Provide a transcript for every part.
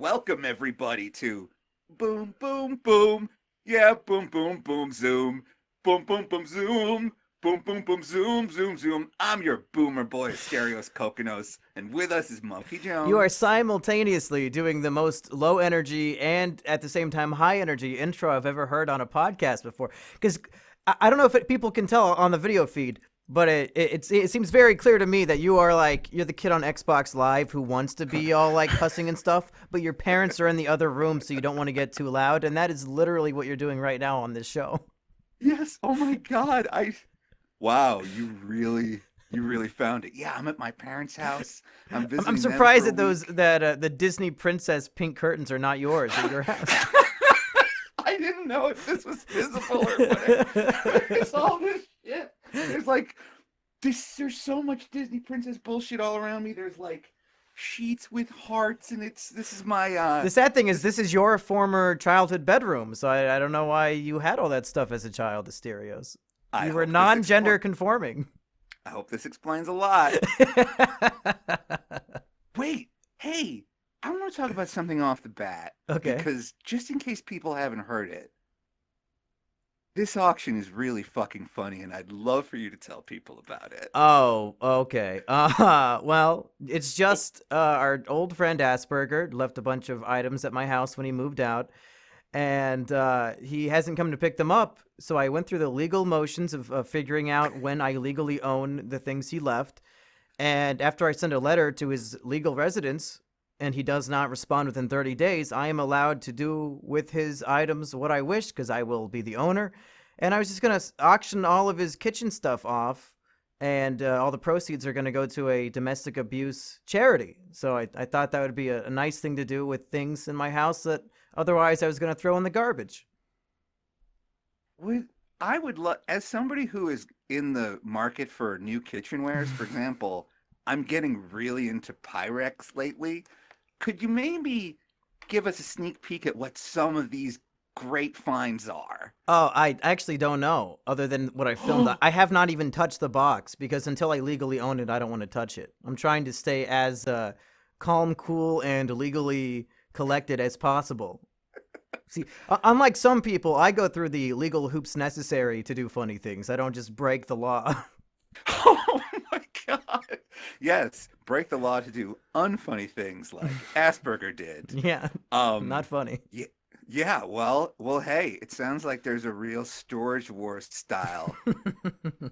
Welcome everybody to Boom Boom Boom. Yeah, boom boom boom zoom. Boom boom boom zoom. Boom boom boom zoom zoom zoom. I'm your boomer boy Asterios Kokonos, and with us is Mumkey You are Jones. simultaneously doing the most low energy and at the same time high energy intro I've ever heard on a podcast before. Because I don't know if people can tell on the video feed, but it seems very clear to me that you are like you're the kid on Xbox Live who wants to be all like cussing and stuff, but your parents are in the other room, so you don't want to get too loud, and that is literally what you're doing right now on this show. Yes, oh my god. I Wow, you really found it. Yeah, I'm at my parents' house. I'm I'm visiting them surprised for a that those week. that the Disney princess pink curtains are not yours at your house. I didn't know if this was visible or whatever. There's all this shit. There's like there's so much Disney princess bullshit all around me. There's like sheets with hearts, and this is my The sad thing is, this this is your former childhood bedroom, so I don't know why you had all that stuff as a child, Asterios. I You were hope this non-gender expl- conforming. I hope this explains a lot. Wait, hey, I want to talk about something off the bat Okay. because just in case people haven't heard it, this auction is really fucking funny, and I'd love for you to tell people about it. Oh, okay. Well, it's just our old friend Asperger left a bunch of items at my house when he moved out, and he hasn't come to pick them up. So I went through the legal motions of figuring out when I legally own the things he left. And after I send a letter to his legal residence and he does not respond within 30 days, I am allowed to do with his items what I wish because I will be the owner. And I was just going to auction all of his kitchen stuff off, and all the proceeds are going to go to a domestic abuse charity. So I thought that would be a nice thing to do with things in my house that otherwise I was going to throw in the garbage. Would I would love, as somebody who is in the market for new kitchenwares, for example, I'm getting really into Pyrex lately. Could you maybe give us a sneak peek at what some of these great finds are? Oh, I actually don't know, other than what I filmed. I have not even touched the box because until I legally own it, I don't want to touch it. I'm trying to stay as calm, cool, and legally collected as possible. See, unlike some people, I go through the legal hoops necessary to do funny things. I don't just break the law. Oh my god. Yes, break the law to do unfunny things like Asperger did. Yeah, Um not funny. yeah, yeah, well, hey, it sounds like there's a real Storage Wars style,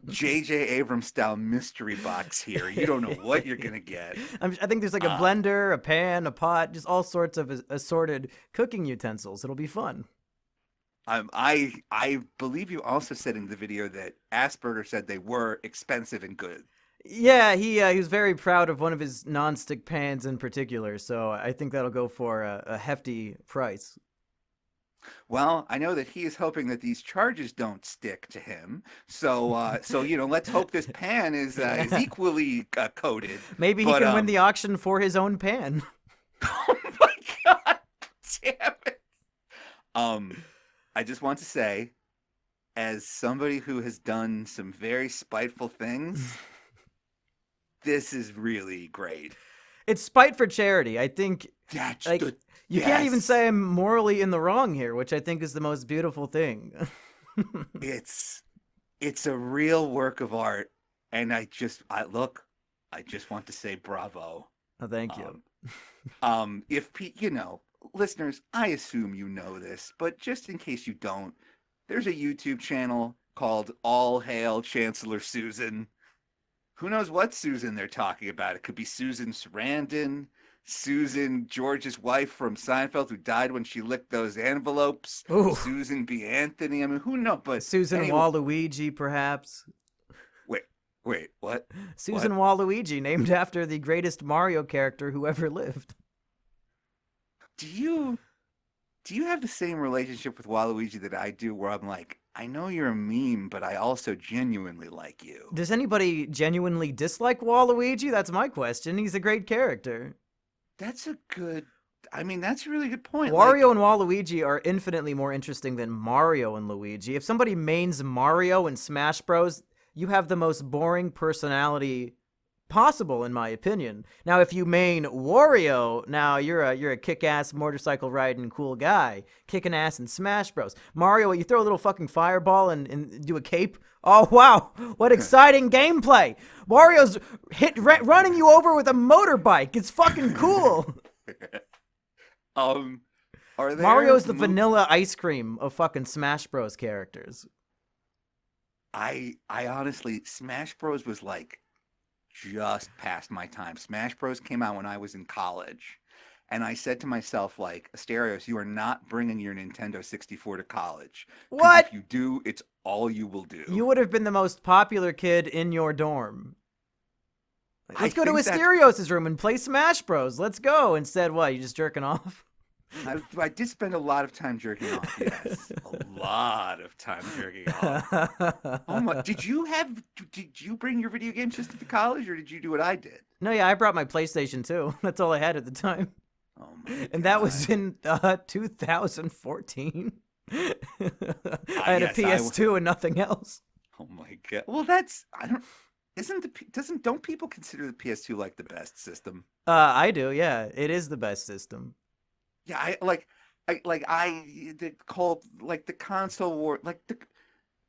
J.J. Abrams style mystery box here. You don't know what you're gonna get. I think there's like a Um, blender, a pan, a pot, just all sorts of assorted cooking utensils. It'll be fun. I believe you also said in the video that Asperger said they were expensive and good. Yeah, he was very proud of one of his non-stick pans in particular, so I think that'll go for a hefty price. Well, I know that he is hoping that these charges don't stick to him. So let's hope this pan is Yeah. equally coated. Maybe he But can win the auction for his own pan. oh my god, damn it. Um, I just want to say, as somebody who has done some very spiteful things, this is really great. It's spite for charity. I think That's like the you can't even yes. say I'm morally in the wrong here, which I think is the most beautiful thing. It's it's a real work of art, and I just want to say bravo. Oh, thank you. Um, if listeners, I assume you know this, but just in case you don't, there's a YouTube channel called All Hail Chancellor Susan. Who knows what Susan they're talking about? It could be Susan Sarandon, Susan, George's wife from Seinfeld, who died when she licked those envelopes, Ooh, Susan B. Anthony. I mean, who knows? But Susan anyway, Waluigi, perhaps. wait, wait, what? Susan What? Waluigi, named after the greatest Mario character who ever lived. Do you do you have the same relationship with Waluigi that I do, where I'm like, I know you're a meme, but I also genuinely like you? Does anybody genuinely dislike Waluigi? That's my question. He's a great character. That's a good. I mean, that's a really good point. Wario Like, and Waluigi are infinitely more interesting than Mario and Luigi. If somebody mains Mario in Smash Bros, you have the most boring personality possible in my opinion. Now, if you main Wario, now you're a kick-ass motorcycle riding cool guy, kicking ass in Smash Bros. Mario, you throw a little fucking fireball and do a cape. Oh wow, what exciting gameplay! Wario's running you over with a motorbike. It's fucking cool. Are there Mario's the vanilla ice cream of fucking Smash Bros. Characters. I honestly, Smash Bros was like just past my time. Smash Bros came out when I was in college, and I said to myself, like, Asterios, you are not bringing your Nintendo 64 to college. 'Cause What? If you do, it's all you will do. You would have been the most popular kid in your dorm. Let's go to think that's- Asterios' room and play Smash Bros. Let's go. Instead, what? You just jerking off? I did spend a lot of time jerking off. Yes, a lot of time jerking off. Oh my! Did you bring your video game system to college, or did you do what I did? No, yeah, I brought my PlayStation too. That's all I had at the time. Oh my! And that was in 2014. I had yes, a PS2 and nothing else. Oh my god! Well, don't people consider the PS2 like the best system? I do. Yeah, it is the best system. Yeah, the console war,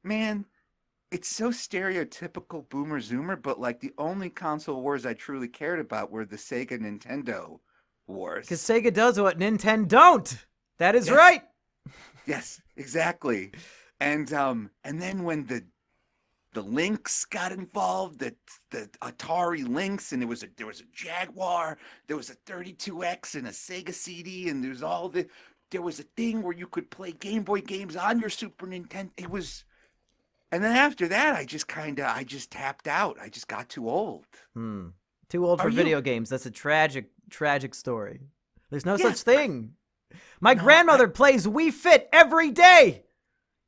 man, it's so stereotypical boomer zoomer, but like the only console wars I truly cared about were the Sega Nintendo wars. Because Sega does what Nintendo don't. That is Yes. right. Yes, exactly. And then when the Lynx got involved, the Atari Lynx, and there was a Jaguar, there was a 32X and a Sega CD, and there was a thing where you could play Game Boy games on your Super Nintendo. And then after that, I just tapped out. I just got too old. Too old for video games. That's a tragic story. There's no such thing. My grandmother plays Wii Fit every day.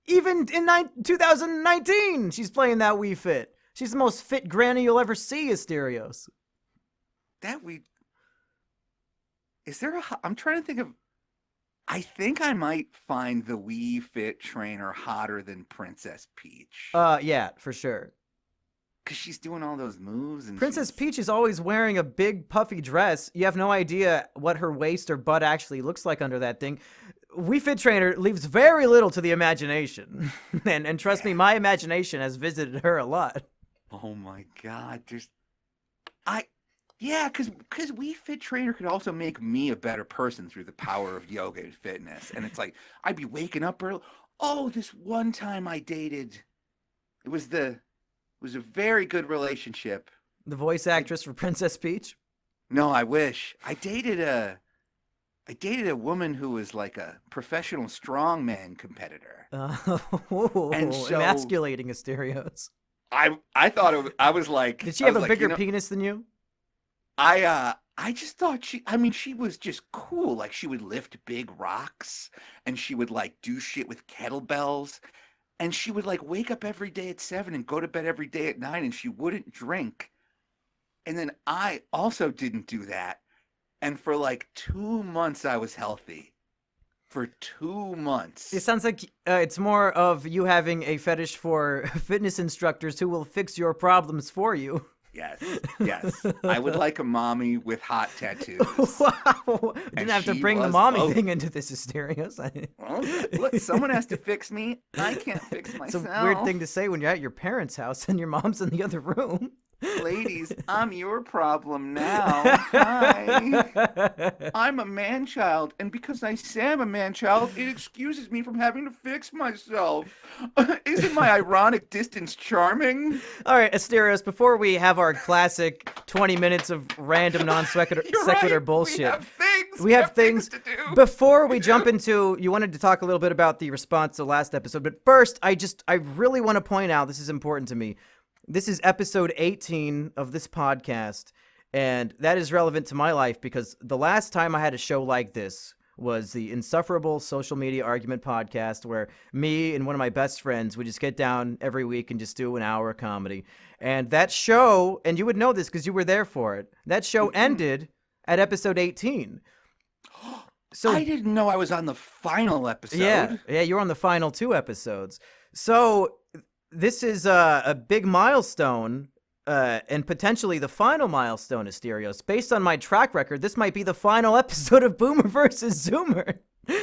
Even in 2019, she's playing that Wii Fit. She's the most fit granny you'll ever see, Asterios. I'm trying to think of, I think I might find the Wii Fit trainer hotter than Princess Peach. Yeah, for sure. Because she's doing all those moves. And Princess Peach is always wearing a big puffy dress. You have no idea what her waist or butt actually looks like under that thing. Wii Fit Trainer leaves very little to the imagination. and trust me, my imagination has visited her a lot. Oh my God. Because Wii Fit Trainer could also make me a better person through the power of yoga and fitness. And it's like, I'd be waking up early. Oh, this one time I dated, it was a very good relationship. The voice actress for Princess Peach? No, I wish. I dated a woman who was like a professional strongman competitor. And so, emasculating Asterios. I thought I was like, did she have a bigger penis than you? I just thought she was just cool. Like, she would lift big rocks, and she would like do shit with kettlebells, and she would like wake up every day at 7 and go to bed every day at 9, and she wouldn't drink. And then I also didn't do that. And for like 2 months, I was healthy. For 2 months. It sounds like it's more of you having a fetish for fitness instructors who will fix your problems for you. Yes. I would like a mommy with hot tattoos. Wow. Didn't have to bring the mommy thing into this, Asterios. Well, look, someone has to fix me. I can't fix myself. It's a weird thing to say when you're at your parents' house and your mom's in the other room. Ladies, I'm your problem now. Hi. I'm a man-child, and because I say I'm a man-child, it excuses me from having to fix myself. Isn't my ironic distance charming? All right, Asterios, before we have our classic 20 minutes of random sequitur bullshit. We have things to do. Before we jump into, you wanted to talk a little bit about the response to last episode, but first, I really want to point out, this is important to me. This is episode 18 of this podcast, and that is relevant to my life because the last time I had a show like this was the Insufferable social media argument podcast, where me and one of my best friends would just get down every week and just do an hour of comedy. And that show, and you would know this because you were there for it, that show ended at episode 18. So I didn't know I was on the final episode. Yeah, you were on the final 2 episodes. So this is a big milestone and potentially the final milestone, Asterios. Based on my track record, this might be the final episode of Boomer versus Zoomer.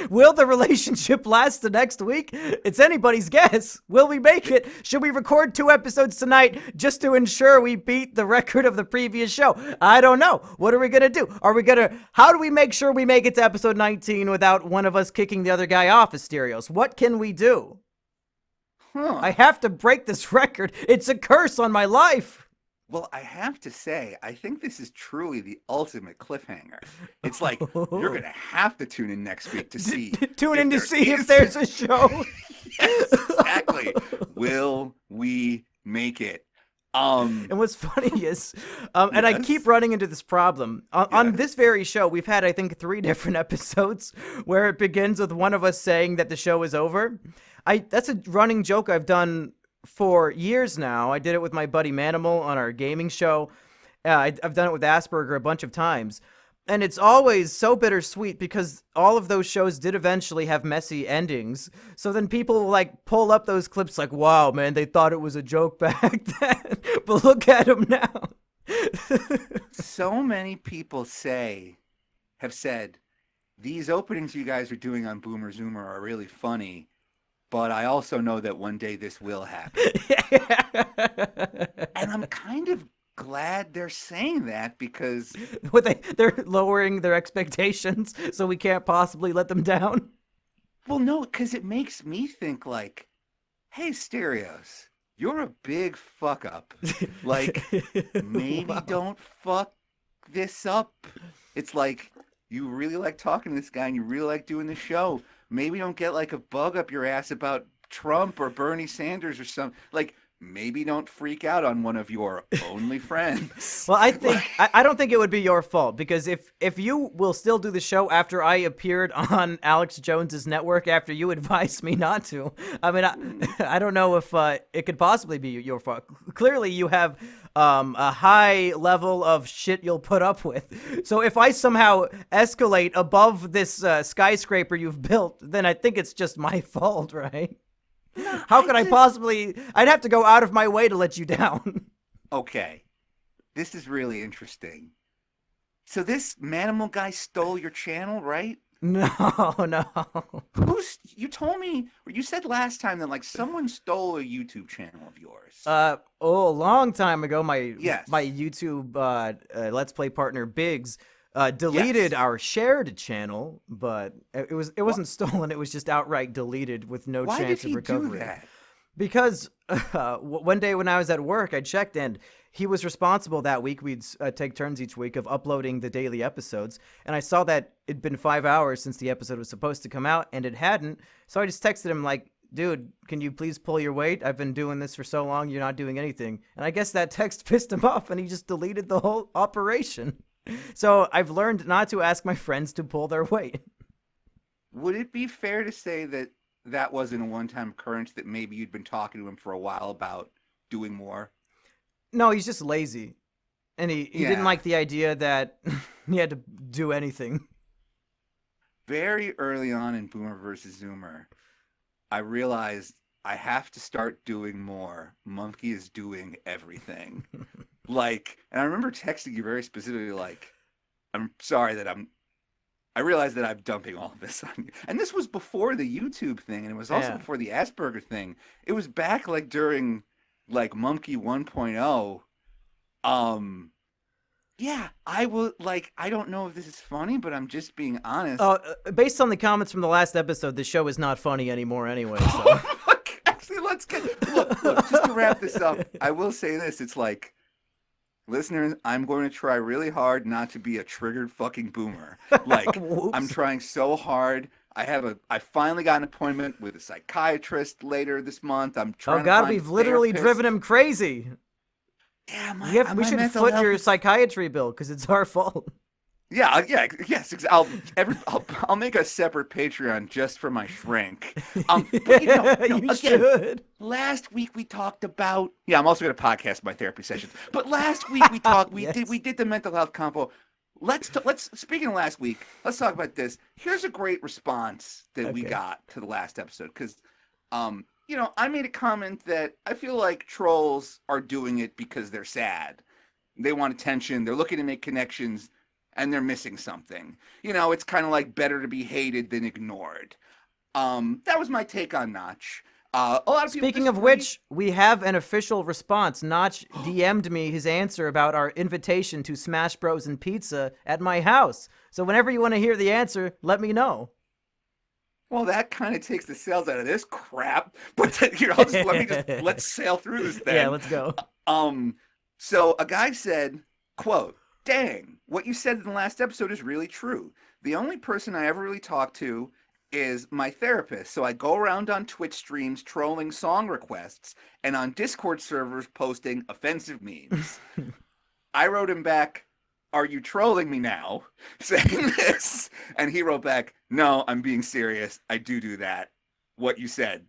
Will the relationship last the next week? It's anybody's guess. Will we make it? Should we record 2 episodes tonight just to ensure we beat the record of the previous show? I don't know. What are we going to do? How do we make sure we make it to episode 19 without one of us kicking the other guy off, Asterios? What can we do? I have to break this record. It's a curse on my life. Well, I have to say, I think this is truly the ultimate cliffhanger. It's like, you're going to have to tune in next week to see. Tune in to see if there's a show. Yes, exactly. Will we make it? And what's funny is, and I keep running into this problem. On this very show, we've had, I think, 3 different episodes where it begins with one of us saying that the show is over. That's a running joke I've done for years now. I did it with my buddy Manimal on our gaming show. I've done it with Asperger a bunch of times. And it's always so bittersweet because all of those shows did eventually have messy endings. So then people like pull up those clips like, wow, man, they thought it was a joke back then. But look at them now. So many people have said, these openings you guys are doing on Boomer Zoomer are really funny. But I also know that one day this will happen. And I'm kind of glad they're saying that because... They're lowering their expectations so we can't possibly let them down? Well, no, because it makes me think like, hey, Asterios, you're a big fuck up. Like, maybe don't fuck this up. It's like, you really like talking to this guy and you really like doing the show. Maybe don't get like a bug up your ass about Trump or Bernie Sanders or something. Like, maybe don't freak out on one of your only friends. Well, I think I don't think it would be your fault because if you will still do the show after I appeared on Alex Jones's network after you advised me not to, I mean, I don't know if it could possibly be your fault. Clearly, you have a high level of shit you'll put up with. So if I somehow escalate above this skyscraper you've built, then I think it's just my fault, right? How could I possibly... I'd have to go out of my way to let you down. Okay. This is really interesting. So this Manimal guy stole your channel, right? No. You told me, or you said last time that like someone stole a YouTube channel of yours. A long time ago, my YouTube Let's Play partner Biggs deleted our shared channel, but it wasn't stolen. It was just outright deleted with no chance of recovery. Why did he do that? Because one day when I was at work, I checked and he was responsible that week. We'd take turns each week of uploading the daily episodes. And I saw that it'd been 5 hours since the episode was supposed to come out and it hadn't. So I just texted him like, dude, can you please pull your weight? I've been doing this for so long. You're not doing anything. And I guess that text pissed him off and he just deleted the whole operation. So I've learned not to ask my friends to pull their weight. Would it be fair to say that that wasn't a one-time occurrence, that maybe you'd been talking to him for a while about doing more? No, he's just lazy. And he didn't like the idea that he had to do anything. Very early on in Boomer versus Zoomer, I realized I have to start doing more. Mumkey is doing everything. Like, and I remember texting you very specifically, like, I'm sorry that I realized that I'm dumping all of this on you. And this was before the YouTube thing, and it was also before the Asperger thing. It was back, like, during, like, Mumkey 1.0. Yeah, I will, like, I don't know if this is funny, but I'm just being honest. Based on the comments from the last episode, the show is not funny anymore anyway, so. Actually, let's get, look, just to wrap this up, I will say this, it's like, listeners, I'm going to try really hard not to be a triggered fucking boomer. Like, I'm trying so hard. I finally got an appointment with a psychiatrist later this month. I'm trying. Oh God, we've literally driven him crazy. Yeah, we should foot your psychiatry bill because it's our fault. Yes. I'll make a separate Patreon just for my shrink. But, you should. Last week we talked about. Yeah, I'm also going to podcast my therapy sessions. But last week we talked. We did the mental health convo. Let's speaking of last week, let's talk about this. Here's a great response that we got to the last episode because I made a comment that I feel like trolls are doing it because they're sad. They want attention. They're looking to make connections, and they're missing something. It's kind of like better to be hated than ignored. That was my take on Notch. A lot of people Speaking of disagree. which, we have an official response. Notch DM'd me his answer about our invitation to Smash Bros. And pizza at my house. So whenever you want to hear the answer, let me know. Well, that kind of takes the sales out of this crap. But let's sail through this thing. Yeah, let's go. So a guy said, quote, "Dang, what you said in the last episode is really true. The only person I ever really talked to is my therapist. So I go around on Twitch streams trolling song requests and on Discord servers posting offensive memes." I wrote him back, "Are you trolling me now?" saying this. And he wrote back, "No, I'm being serious. I do that. What you said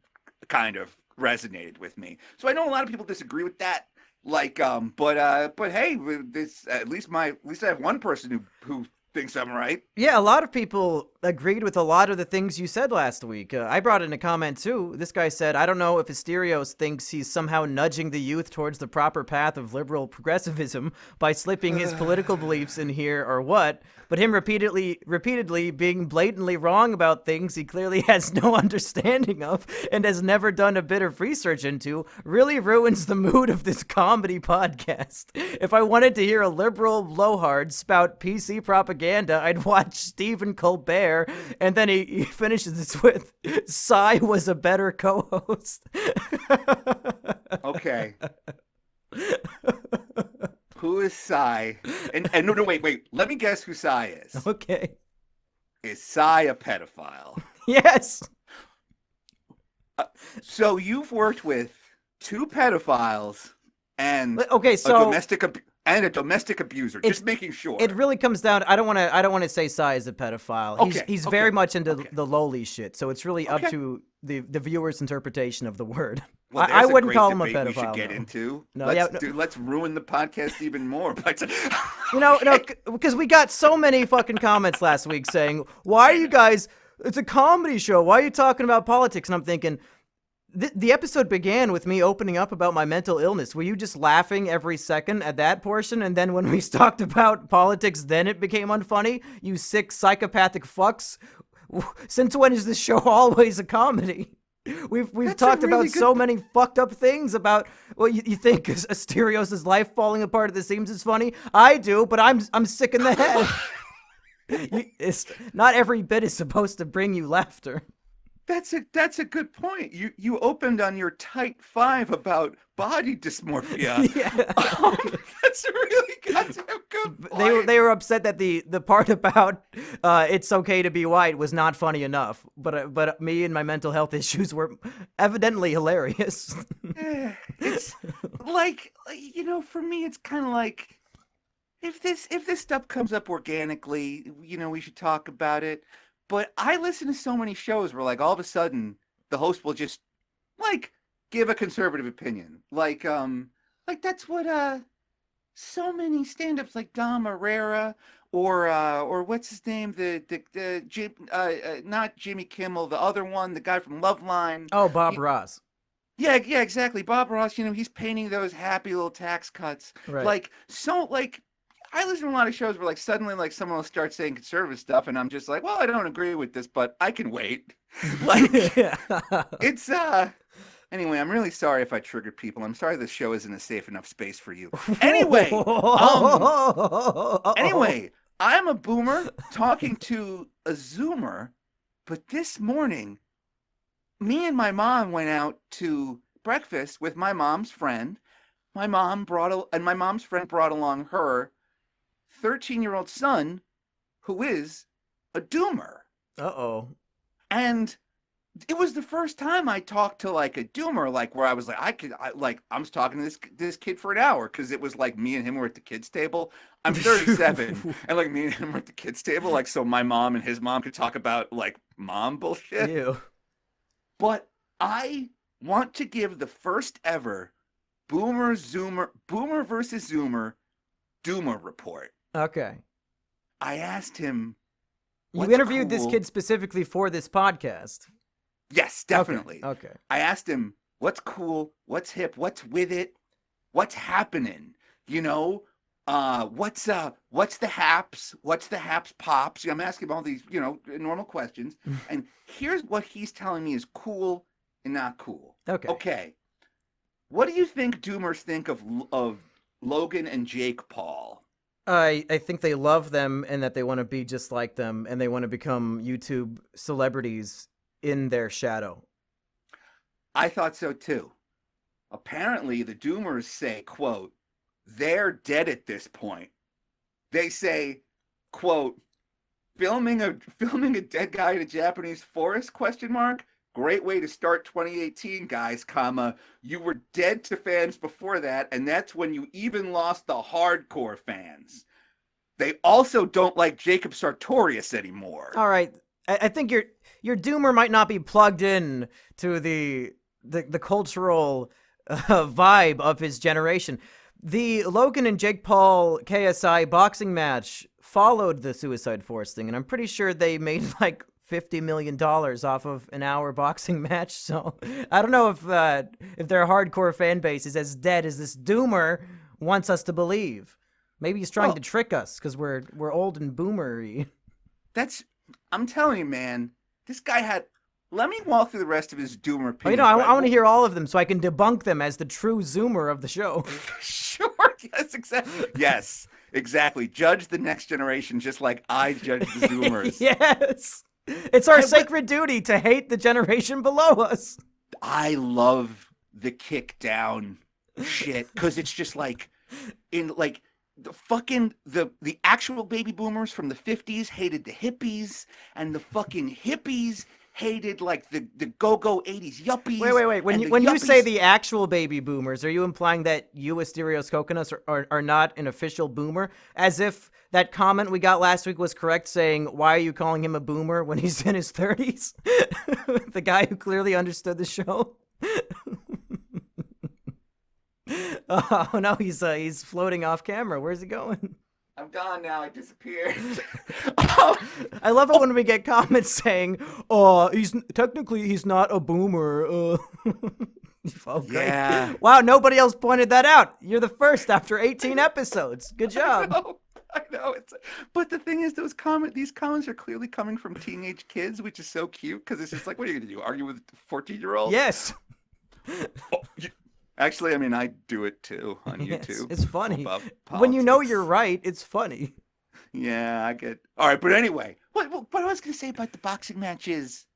kind of resonated with me." So I know a lot of people disagree with that. But hey, this at least I have one person who thinks I'm right. Yeah, a lot of people agreed with a lot of the things you said last week. I brought in a comment too. This guy said, "I don't know if Asterios thinks he's somehow nudging the youth towards the proper path of liberal progressivism by slipping his political beliefs in here or what, but him repeatedly being blatantly wrong about things he clearly has no understanding of and has never done a bit of research into really ruins the mood of this comedy podcast. If I wanted to hear a liberal blowhard spout PC propaganda, I'd watch Stephen Colbert," and then he finishes this with, "Cy was a better co-host." Okay. Who is Cy? And no, wait. Let me guess who Cy is. Okay. Is Cy a pedophile? Yes. So you've worked with two pedophiles and Okay, so a domestic abuser. Just making sure. It really comes down. I don't want to say Cy is a pedophile. He's very much into the lowly shit. So it's really up to the viewer's interpretation of the word. Well, I wouldn't call him a pedophile. We should get into. No, let's ruin the podcast even more. But because we got so many fucking comments last week saying, "Why are you guys? It's a comedy show. Why are you talking about politics?" And I'm thinking, the episode began with me opening up about my mental illness. Were you just laughing every second at that portion? And then when we talked about politics, then it became unfunny? You sick psychopathic fucks. Since when is this show always a comedy? We've talked about so many fucked up things about you think Asterios' life falling apart at the seams is funny. I do, but I'm sick in the head. Not every bit is supposed to bring you laughter. That's a good point. You opened on your tight 5 about body dysmorphia. Yeah. That's a really goddamn good point. They were upset that the part about it's okay to be white was not funny enough. But me and my mental health issues were evidently hilarious. It's like, for me it's kind of like if this stuff comes up organically, we should talk about it. But I listen to so many shows where, like, all of a sudden the host will just, like, give a conservative opinion. Like that's what so many stand-ups like Dom Herrera or what's his name, not Jimmy Kimmel, the other one, the guy from Loveline. Oh, Bob Ross. Yeah, exactly. Bob Ross. He's painting those happy little tax cuts. Right. I listen to a lot of shows where, like, suddenly, like, someone will start saying conservative stuff, and I'm just like, well, I don't agree with this, but I can wait. It's Anyway, I'm really sorry if I triggered people. I'm sorry this show isn't a safe enough space for you. Anyway, I'm a boomer talking to a zoomer, but this morning, me and my mom went out to breakfast with my mom's friend. My mom's friend brought along her 13-year-old son, who is a doomer. Uh-oh. And it was the first time I talked to, like, a doomer, like, where I was like, I was talking to this kid for an hour, because it was like me and him were at the kids' table. I'm 37, and, like, me and him were at the kids' table, like, so my mom and his mom could talk about, like, mom bullshit. Ew. But I want to give the first ever Boomer versus Zoomer Doomer report. Okay. I asked him, you interviewed this kid specifically for this podcast. Yes, definitely. Okay. I asked him, what's cool? What's hip? What's with it? What's happening? You know, what's the haps? What's the haps pops? I'm asking him all these, normal questions. And here's what he's telling me is cool and not cool. Okay. Okay. What do you think Doomers think of Logan and Jake Paul? I think they love them and that they want to be just like them and they want to become YouTube celebrities in their shadow. I thought so too. Apparently, the Doomers say, quote, they're dead at this point. They say, quote, filming a dead guy in a Japanese forest, question mark? Great way to start 2018, guys, comma. You were dead to fans before that, and that's when you even lost the hardcore fans. They also don't like Jacob Sartorius anymore. All right. I think your Doomer might not be plugged in to the cultural vibe of his generation. The Logan and Jake Paul KSI boxing match followed the Suicide Force thing, and I'm pretty sure they made like $50 million off of an hour boxing match. So I don't know if their hardcore fan base is as dead as this Doomer wants us to believe. Maybe he's trying to trick us because we're old and boomery. I'm telling you, man, this guy had. Let me walk through the rest of his Doomer opinions. I want to hear all of them so I can debunk them as the true Zoomer of the show. Sure. Yes, exactly. Yes, exactly. Judge the next generation just like I judge the Zoomers. Yes. It's our sacred duty to hate the generation below us. I love the kick down shit because it's just like the fucking the actual baby boomers from the 50s hated the hippies, and the fucking hippies hated like the go-go 80s yuppies. Wait. When you say the actual baby boomers, are you implying that you, Asterios Coconuts, are not an official boomer? As if that comment we got last week was correct, saying, why are you calling him a boomer when he's in his 30s? The guy who clearly understood the show. Oh no, he's floating off camera. Where's he going? I'm gone now. I disappeared. I love it when we get comments saying, he's not a boomer. Okay. Yeah. Wow, nobody else pointed that out. You're the first after 18 episodes. Good job. I know. But the thing is, these comments are clearly coming from teenage kids, which is so cute because it's just like, what are you gonna do? Argue with a 14-year-old? Yes. Actually, I mean, I do it too on YouTube. It's funny. When you know you're right, it's funny. Yeah, I get. All right, but anyway, what I was gonna say about the boxing match is,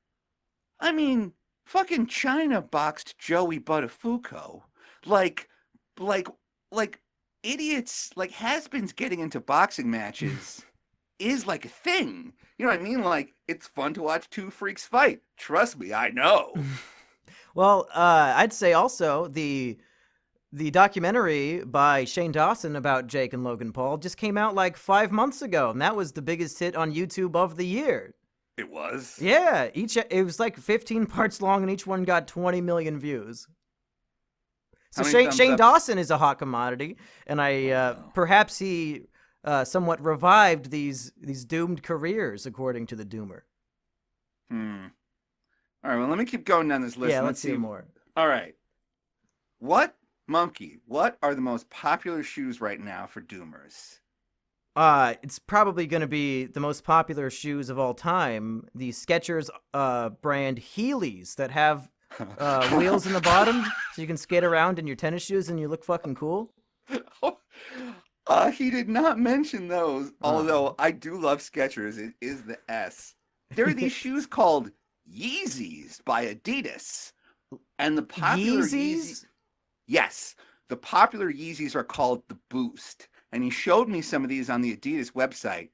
I mean, fucking China boxed Joey Buttafuoco, like idiots, like has-beens getting into boxing matches is like a thing. You know what I mean? Like, it's fun to watch two freaks fight. Trust me, I know. Well, I'd say also the documentary by Shane Dawson about Jake and Logan Paul just came out like 5 months ago, and that was the biggest hit on YouTube of the year. It was? Yeah, it was like 15 parts long, and each one got 20 million views. So Shane Dawson is a hot commodity, and perhaps he somewhat revived these doomed careers, according to the Doomer. All right, well, let me keep going down this list. Yeah, let's see more. All right. Mumkey, what are the most popular shoes right now for Doomers? It's probably going to be the most popular shoes of all time, the Skechers brand Heelys that have wheels in the bottom so you can skate around in your tennis shoes and you look fucking cool. He did not mention those, although I do love Skechers. It is the S. There are these shoes called Yeezys by Adidas, and the popular Yeezys? Yes, the popular Yeezys are called the Boost, and he showed me some of these on the Adidas website.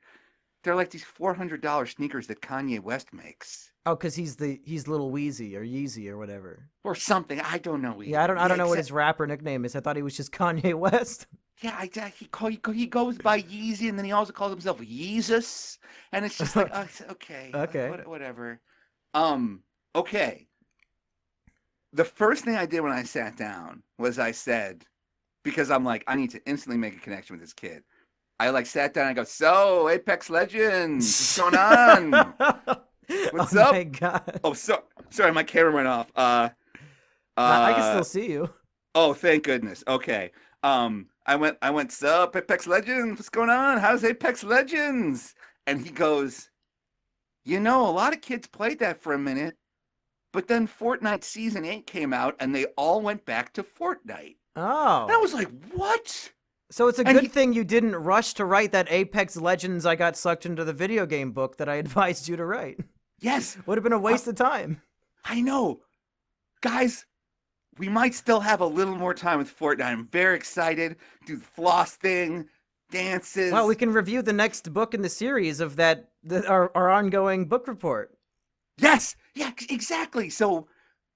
They're like these $400 sneakers that Kanye West makes. Oh, because he's Little Weezy or Yeezy or whatever. Or something. I don't know. Yeah, I don't know what his rapper nickname is. I thought he was just Kanye West. Yeah, he goes by Yeezy, and then he also calls himself Yeezus, and it's just like, okay. Whatever. Okay. The first thing I did when I sat down was I said, because I'm like, I need to instantly make a connection with this kid. I sat down and I go, so Apex Legends, what's going on? What's up? Oh my God. Oh, so Sorry, my camera went off. I can still see you. Oh, thank goodness. Okay. I went, sup, Apex Legends? What's going on? How's Apex Legends? And he goes, a lot of kids played that for a minute, but then Fortnite Season 8 came out and they all went back to Fortnite. Oh. And I was like, what? So it's a good thing you didn't rush to write that Apex Legends I got sucked into the video game book that I advised you to write. Yes. Would have been a waste of time. I know. Guys, we might still have a little more time with Fortnite. I'm very excited. Do the floss thing, dances. Well, we can review the next book in the series of our ongoing book report. Yes. Yeah, exactly. So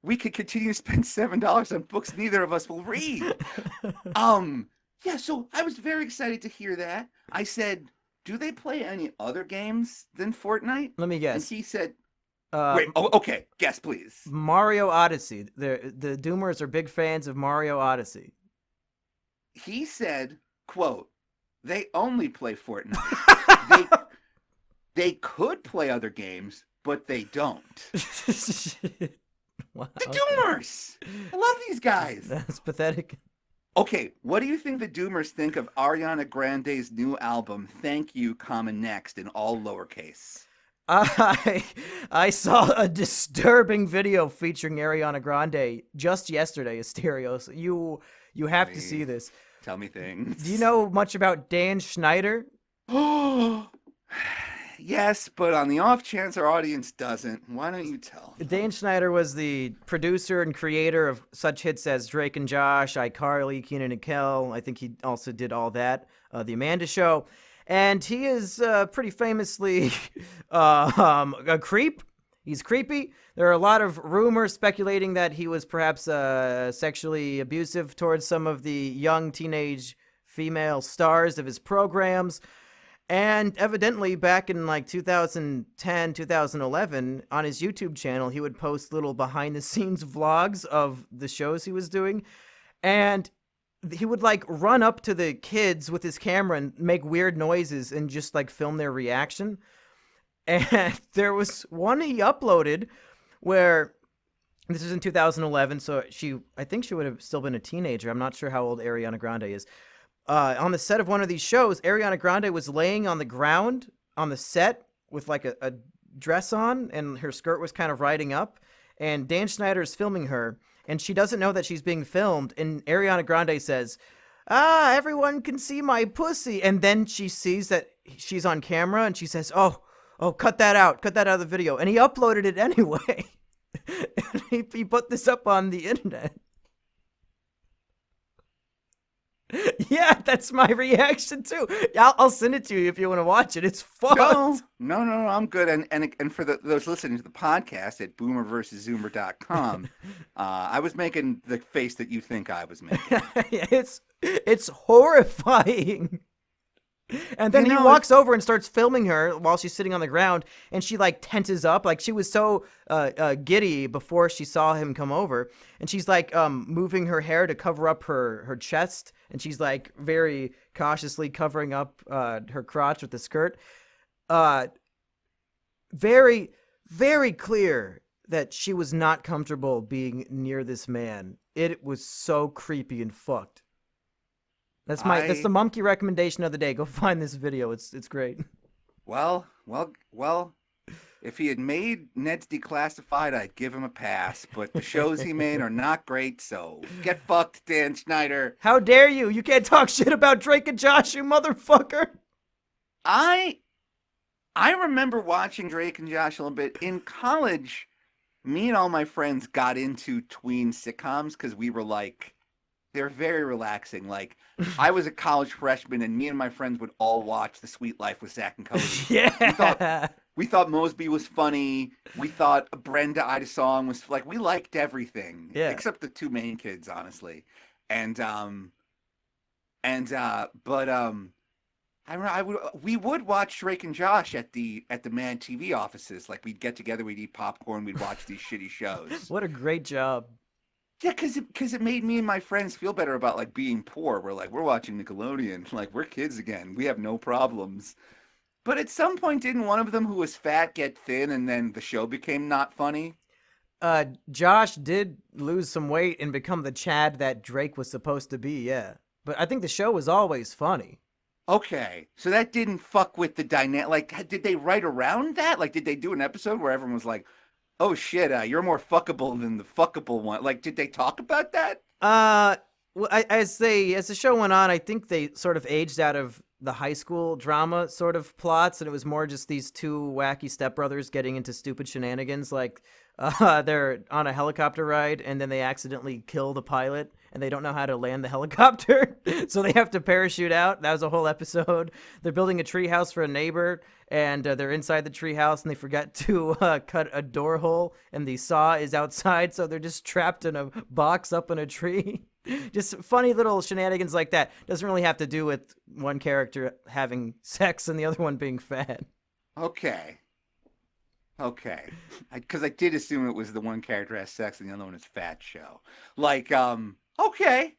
we could continue to spend $7 on books neither of us will read. Yeah, so I was very excited to hear that. I said, do they play any other games than Fortnite? Let me guess. And he said, wait, okay, guess please. Mario Odyssey. The Doomers are big fans of Mario Odyssey. He said, quote, they only play Fortnite. they could play other games, but they don't. Wow. The Doomers! I love these guys. That's pathetic. Okay, what do you think the Doomers think of Ariana Grande's new album, Thank You, Next, in all lowercase? I saw a disturbing video featuring Ariana Grande just yesterday, Asterios. You have to see this. Tell me things. Do you know much about Dan Schneider? Yes, but on the off chance our audience doesn't, why don't you tell? Dan Schneider was the producer and creator of such hits as Drake and Josh, iCarly, Kenan and Kel. I think he also did All That, The Amanda Show. And he is pretty famously a creep. He's creepy. There are a lot of rumors speculating that he was perhaps sexually abusive towards some of the young teenage female stars of his programs. And evidently back in like 2010, 2011, on his YouTube channel, he would post little behind the scenes vlogs of the shows he was doing. And he would like run up to the kids with his camera and make weird noises and just like film their reaction. And there was one he uploaded where this is in 2011. So I think she would have still been a teenager. I'm not sure how old Ariana Grande is. On the set of one of these shows, Ariana Grande was laying on the ground on the set with like a dress on, and her skirt was kind of riding up, and Dan Schneider is filming her, and she doesn't know that she's being filmed, and Ariana Grande says, everyone can see my pussy, and then she sees that she's on camera, and she says, oh, cut that out of the video, and he uploaded it anyway. And he put this up on the internet. Yeah, that's my reaction too. I'll send it to you if you want to watch it. It's fun. No, I'm good. And for those listening to the podcast at boomerversuszoomer.com, I was making the face that you think I was making. It's horrifying. And then he walks over and starts filming her while she's sitting on the ground, and she like tenses up. Like she was so giddy before she saw him come over, and she's like moving her hair to cover up her chest, and she's like very cautiously covering up her crotch with the skirt. Very, very clear that she was not comfortable being near this man. It was so creepy and fucked. That's the Mumkey recommendation of the day. Go find this video. It's great. Well. If he had made Ned's Declassified, I'd give him a pass. But the shows he made are not great, so get fucked, Dan Schneider. How dare you? You can't talk shit about Drake and Josh, you motherfucker. I remember watching Drake and Josh a little bit. In college, me and all my friends got into tween sitcoms because we were like, they're very relaxing. Like, I was a college freshman, and me and my friends would all watch The Sweet Life with Zach and Cody. Yeah. We thought Mosby was funny. We thought Brenda Ida Song was like, we liked everything. Yeah. Except the two main kids, honestly. We would watch Drake and Josh at the Mad TV offices. Like, we'd get together, we'd eat popcorn, we'd watch these shitty shows. What a great job. Yeah, because it made me and my friends feel better about like being poor. We're like, we're watching Nickelodeon, like we're kids again. We have no problems. But at some point, didn't one of them who was fat get thin, and then the show became not funny? Josh did lose some weight and become the Chad that Drake was supposed to be, yeah. But I think the show was always funny. Okay, so that didn't fuck with the dynamic. Like, did they write around that? Like, did they do an episode where everyone was like, "Oh shit, you're more fuckable than the fuckable one"? Like, did they talk about that? Well, as the show went on, I think they sort of aged out of the high school drama sort of plots, and it was more just these two wacky stepbrothers getting into stupid shenanigans. Like, they're on a helicopter ride, and then they accidentally kill the pilot, and they don't know how to land the helicopter, so they have to parachute out. That was a whole episode. They're building a treehouse for a neighbor, and they're inside the treehouse, and they forget to cut a door hole, and the saw is outside, so they're just trapped in a box up in a tree. Just funny little shenanigans like that. Doesn't really have to do with one character having sex and the other one being fat. Okay. Because I did assume it was the one character has sex and the other one is fat show. Like, okay.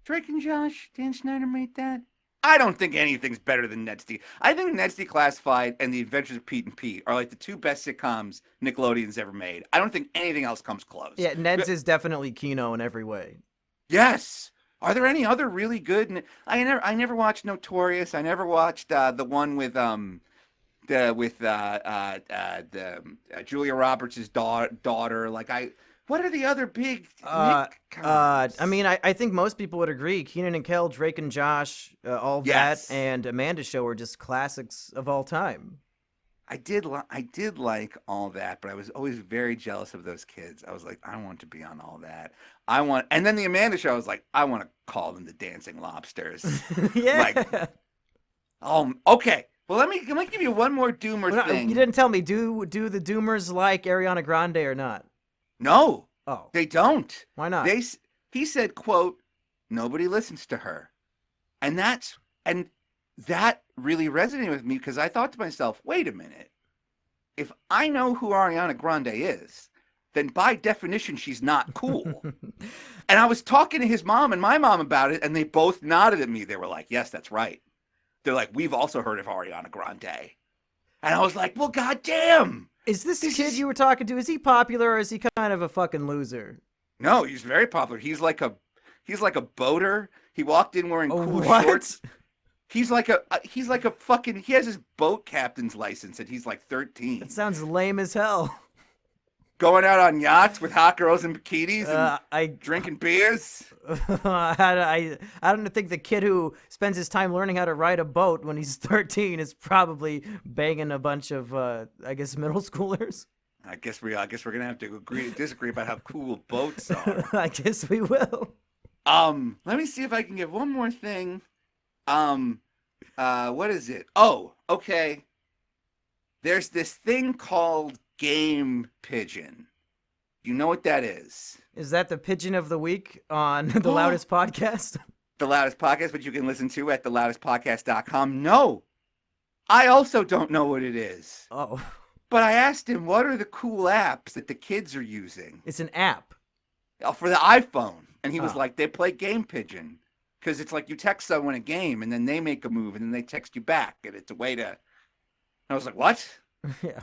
Drake and Josh, Dan Schneider made that. I don't think anything's better than Ned's D. I think Ned's Declassified and The Adventures of Pete and Pete are like the two best sitcoms Nickelodeon's ever made. I don't think anything else comes close. Yeah, Ned's is definitely Kino in every way. Yes. Are there any other really good? I never watched Notorious. I never watched the one with Julia Roberts' daughter. What are the other big Nick comedies? I mean, I think most people would agree. Keenan and Kel, Drake and Josh, all Yes. that, and Amanda's Show are just classics of all time. I did like all that, but I was always very jealous of those kids. I was like, I want to be on all that. And then the Amanda Show, I was like, I want to call them the Dancing Lobsters. Yeah. Okay. Well, let me give you one more Doomer thing. You didn't tell me. Do the Doomers like Ariana Grande or not? No. Oh. They don't. Why not? He said, quote, nobody listens to her. And that really resonated with me because I thought to myself, wait a minute. If I know who Ariana Grande is, then by definition, she's not cool. And I was talking to his mom and my mom about it, and they both nodded at me. They were like, yes, that's right. They're like, we've also heard of Ariana Grande. And I was like, well, goddamn. Is this kid you were talking to, is he popular or is he kind of a fucking loser? No, he's very popular. He's like a boater. He walked in wearing cool what? shorts. He's like a fucking, he has his boat captain's license and he's like 13. That sounds lame as hell. Going out on yachts with hot girls in bikinis and drinking beers. I don't think the kid who spends his time learning how to ride a boat when he's 13 is probably banging a bunch of, I guess, middle schoolers. I guess we're gonna have to agree to disagree about how cool boats are. I guess we will. Let me see if I can get one more thing. What is it? Oh, okay. There's this thing called Game Pigeon. You know what that is? Is that the pigeon of the week on the Loudest Podcast? The Loudest Podcast, which you can listen to at theloudestpodcast.com. No, I also don't know what it is. Oh. But I asked him, what are the cool apps that the kids are using? It's an app. For the iPhone. And he was like, they play Game Pigeon. Because it's like you text someone a game, and then they make a move, and then they text you back. And it's a way to... I was like, what? Yeah.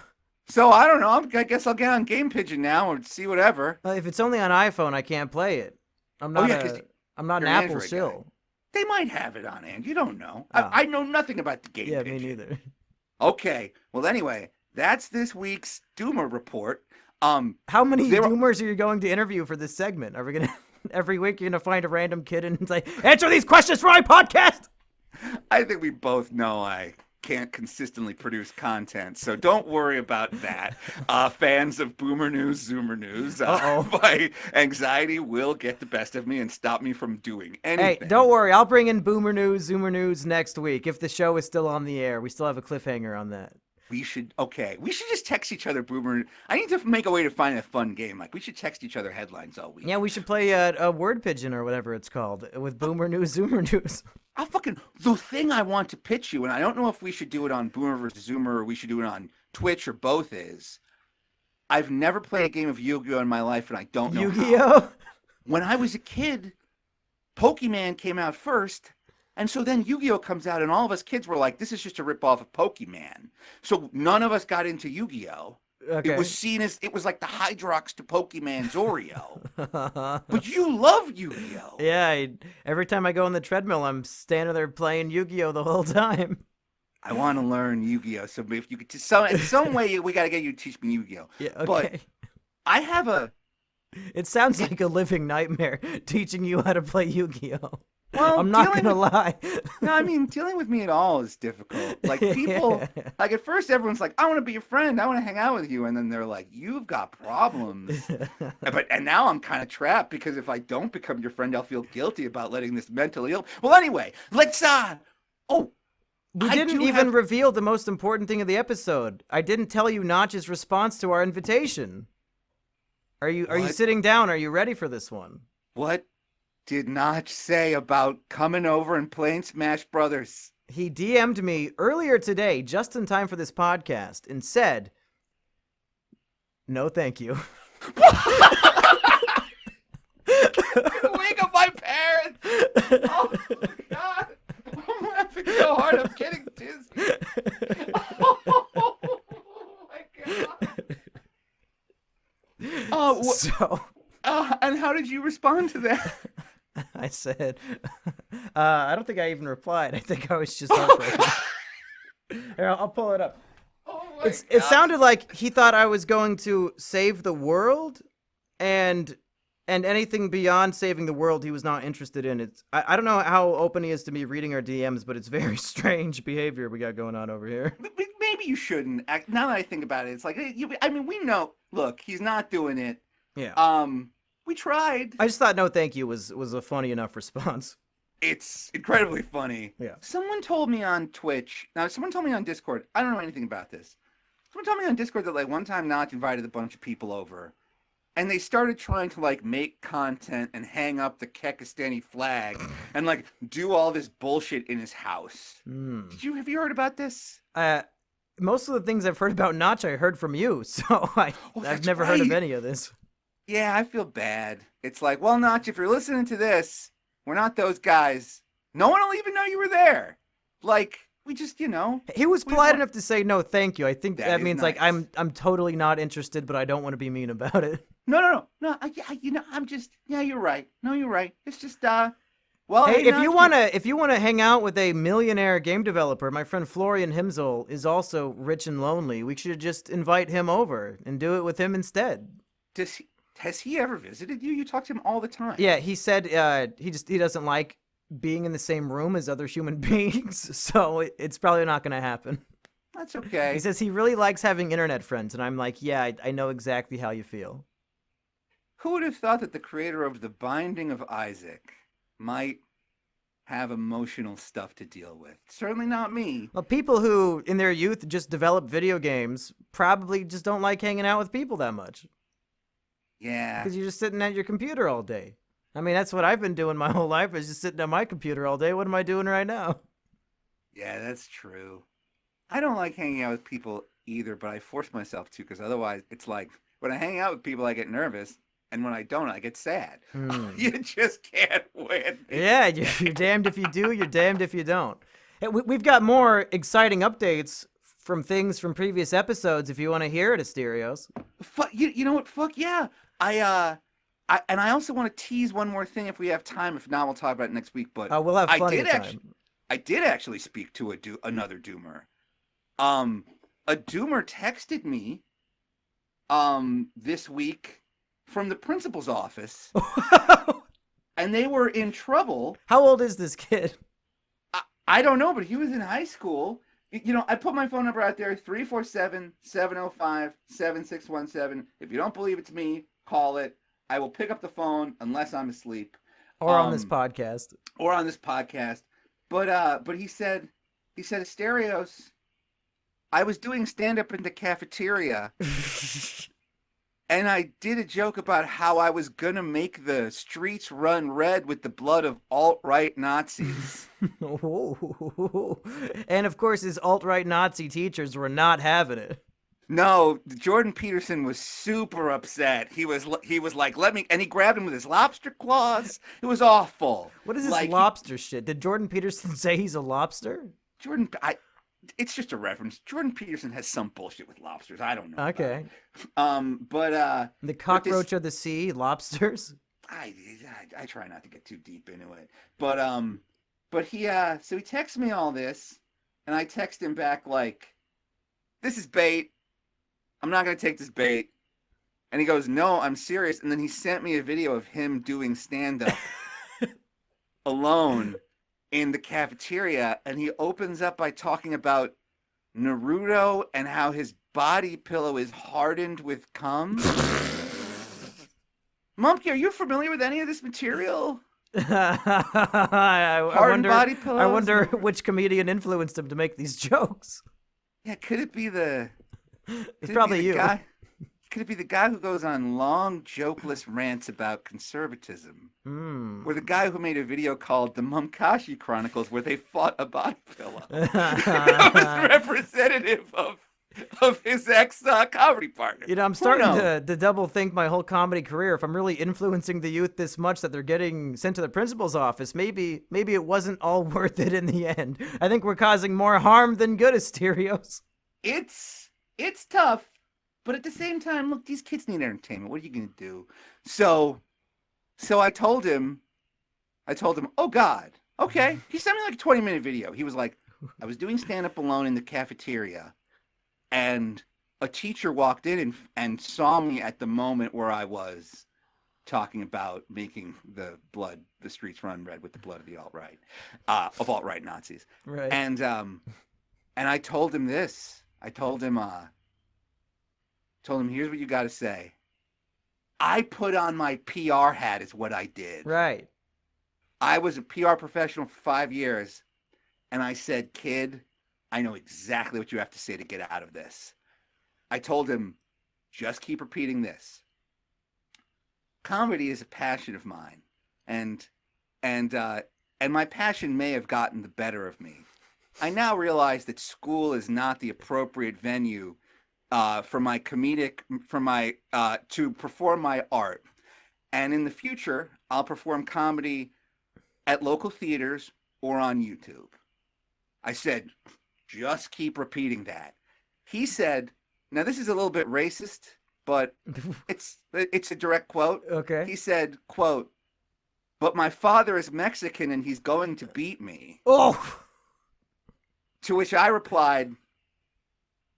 So I don't know. I guess I'll get on Game Pigeon now or see whatever. If it's only on iPhone, I can't play it. I'm not an Apple shill. They might have it on Android. You don't know. I know nothing about the Game Pigeon. Yeah, me neither. Okay. Well, anyway, that's this week's Doomer report. How many Doomers are you going to interview for this segment? Are we going to... Every week you're going to find a random kid and say, answer these questions for my podcast? I think we both know I can't consistently produce content, so don't worry about that. Fans of Boomer News, Zoomer News, my anxiety will get the best of me and stop me from doing anything. Hey, don't worry. I'll bring in Boomer News, Zoomer News next week if the show is still on the air. We still have a cliffhanger on that. We should just text each other Boomer. I need to make a way to find a fun game. Like, we should text each other headlines all week. Yeah, we should play a word pigeon or whatever it's called with Boomer News, Zoomer News. The thing I want to pitch you, and I don't know if we should do it on Boomer versus Zoomer or we should do it on Twitch or both, is I've never played a game of Yu-Gi-Oh! In my life, and I don't know Yu-Gi-Oh! How. When I was a kid, Pokemon came out first. And so then Yu-Gi-Oh! Comes out, and all of us kids were like, this is just a ripoff of Pokemon. So none of us got into Yu-Gi-Oh! It was Okay. seen as it was like the Hydrox to Pokemon's Oreo. But you love Yu-Gi-Oh. Yeah, every time I go on the treadmill, I'm standing there playing Yu-Gi-Oh the whole time. I want to learn Yu-Gi-Oh. So if you could, in some way, we got to get you to teach me Yu-Gi-Oh. Yeah, But okay. I have a. It sounds like a living nightmare teaching you how to play Yu-Gi-Oh. Well, I'm not dealing gonna with, lie. no, I mean dealing with me at all is difficult. Like people, like at first everyone's like, "I want to be your friend. I want to hang out with you," and then they're like, "You've got problems." And now I'm kind of trapped because if I don't become your friend, I'll feel guilty about letting this mentally ill. Well, anyway, let's Oh, We I didn't do even have. reveal the most important thing of the episode. I didn't tell you Notch's response to our invitation. Are you What? sitting down? Are you ready for this one? What did Notch say about coming over and playing Smash Brothers? He DM'd me earlier today, just in time for this podcast, and said, "No, thank you." Wake up my parents! Oh my god! I'm laughing so hard I'm getting dizzy. Oh my god! So And how did you respond to that? I said, I don't think I even replied. I think I was just heartbroken. Here, I'll pull it up. Oh my god! It sounded like he thought I was going to save the world, and anything beyond saving the world he was not interested in. I don't know how open he is to me reading our DMs, but it's very strange behavior we got going on over here. Maybe you shouldn't. Now that I think about it, it's like I mean, we know. Look, he's not doing it. Yeah. We tried. I just thought "no thank you" was a funny enough response. It's incredibly funny. Yeah. Someone told me on Twitch. Now, someone told me on Discord. I don't know anything about this. Someone told me on Discord that like one time Notch invited a bunch of people over, and they started trying to like make content and hang up the Kekistani flag and like do all this bullshit in his house. Have you heard about this? Most of the things I've heard about Notch, I heard from you, so I've never heard of any of this. Yeah, I feel bad. It's like, well, Notch, if you're listening to this, we're not those guys. No one will even know you were there. Like, we just, He was polite enough to say "no, thank you." I think that is means like nice. I'm totally not interested, but I don't want to be mean about it. No. I'm just, yeah, you're right. No, you're right. It's just, well, Hey, if Notch, you wanna hang out with a millionaire game developer, my friend Florian Himzel is also rich and lonely. We should just invite him over and do it with him instead. has he ever visited you? You talk to him all the time. Yeah, he said he doesn't like being in the same room as other human beings, so it's probably not gonna happen. That's okay. He says he really likes having internet friends, and I'm like, yeah, I know exactly how you feel. Who would have thought that the creator of The Binding of Isaac might have emotional stuff to deal with? Certainly not me. Well, people who in their youth just develop video games probably just don't like hanging out with people that much. Yeah. Because you're just sitting at your computer all day. I mean, that's what I've been doing my whole life, is just sitting at my computer all day. What am I doing right now? Yeah, that's true. I don't like hanging out with people either, but I force myself to because otherwise it's like when I hang out with people, I get nervous. And when I don't, I get sad. You just can't win. Yeah, you're damned if you do, you're damned if you don't. Hey, we've got more exciting updates from things from previous episodes if you want to hear it, Asterios. You know what? Fuck yeah. I also want to tease one more thing if we have time. If not, we'll talk about it next week. But We'll have plenty of time. I did actually speak to another Doomer. A Doomer texted me this week from the principal's office, and they were in trouble. How old is this kid? I don't know, but he was in high school. I put my phone number out there, 347-705-7617. If you don't believe it's me, call it. I will pick up the phone unless I'm asleep. Or on this podcast. But he said, Asterios, I was doing stand-up in the cafeteria, and I did a joke about how I was going to make the streets run red with the blood of alt-right Nazis. And of course, his alt-right Nazi teachers were not having it. No, Jordan Peterson was super upset. He was like, let me, and he grabbed him with his lobster claws. It was awful. What is this lobster shit? Did Jordan Peterson say he's a lobster? it's just a reference. Jordan Peterson has some bullshit with lobsters. I don't know. Okay. But The cockroach of the sea, lobsters. I try not to get too deep into it. But he so he texts me all this, and I text him back like, "This is bait. I'm not gonna take this bait." And he goes, "No, I'm serious." And then he sent me a video of him doing stand-up alone in the cafeteria, and he opens up by talking about Naruto and how his body pillow is hardened with cum. Mumkey, are you familiar with any of this material? I Body pillows? I wonder which comedian influenced him to make these jokes. Yeah, could it be the? It's probably you. Could it be the guy who goes on long, jokeless rants about conservatism? Or the guy who made a video called The Mumkey Chronicles where they fought a body pillow? That was representative of his ex-comedy partner. You know, I'm starting to double think my whole comedy career. If I'm really influencing the youth this much that they're getting sent to the principal's office, maybe it wasn't all worth it in the end. I think we're causing more harm than good, Asterios. It's tough. But at the same time, look, these kids need entertainment. What are you going to do? So I told him, oh, God, okay. He sent me like a 20-minute video. He was like, I was doing stand-up alone in the cafeteria, and a teacher walked in and saw me at the moment where I was talking about making the streets run red with the blood of the alt-right, of alt-right Nazis. Right. And I told him this. I told him, here's what you got to say. I put on my PR hat is what I did. Right. I was a PR professional for 5 years, and I said, kid, I know exactly what you have to say to get out of this. I told him, just keep repeating this. Comedy is a passion of mine, and my passion may have gotten the better of me. I now realize that school is not the appropriate venue to perform my art. And in the future, I'll perform comedy at local theaters or on YouTube. I said, just keep repeating that. He said, now this is a little bit racist, but it's a direct quote. Okay. He said, quote, but my father is Mexican and he's going to beat me. Oh! To which I replied,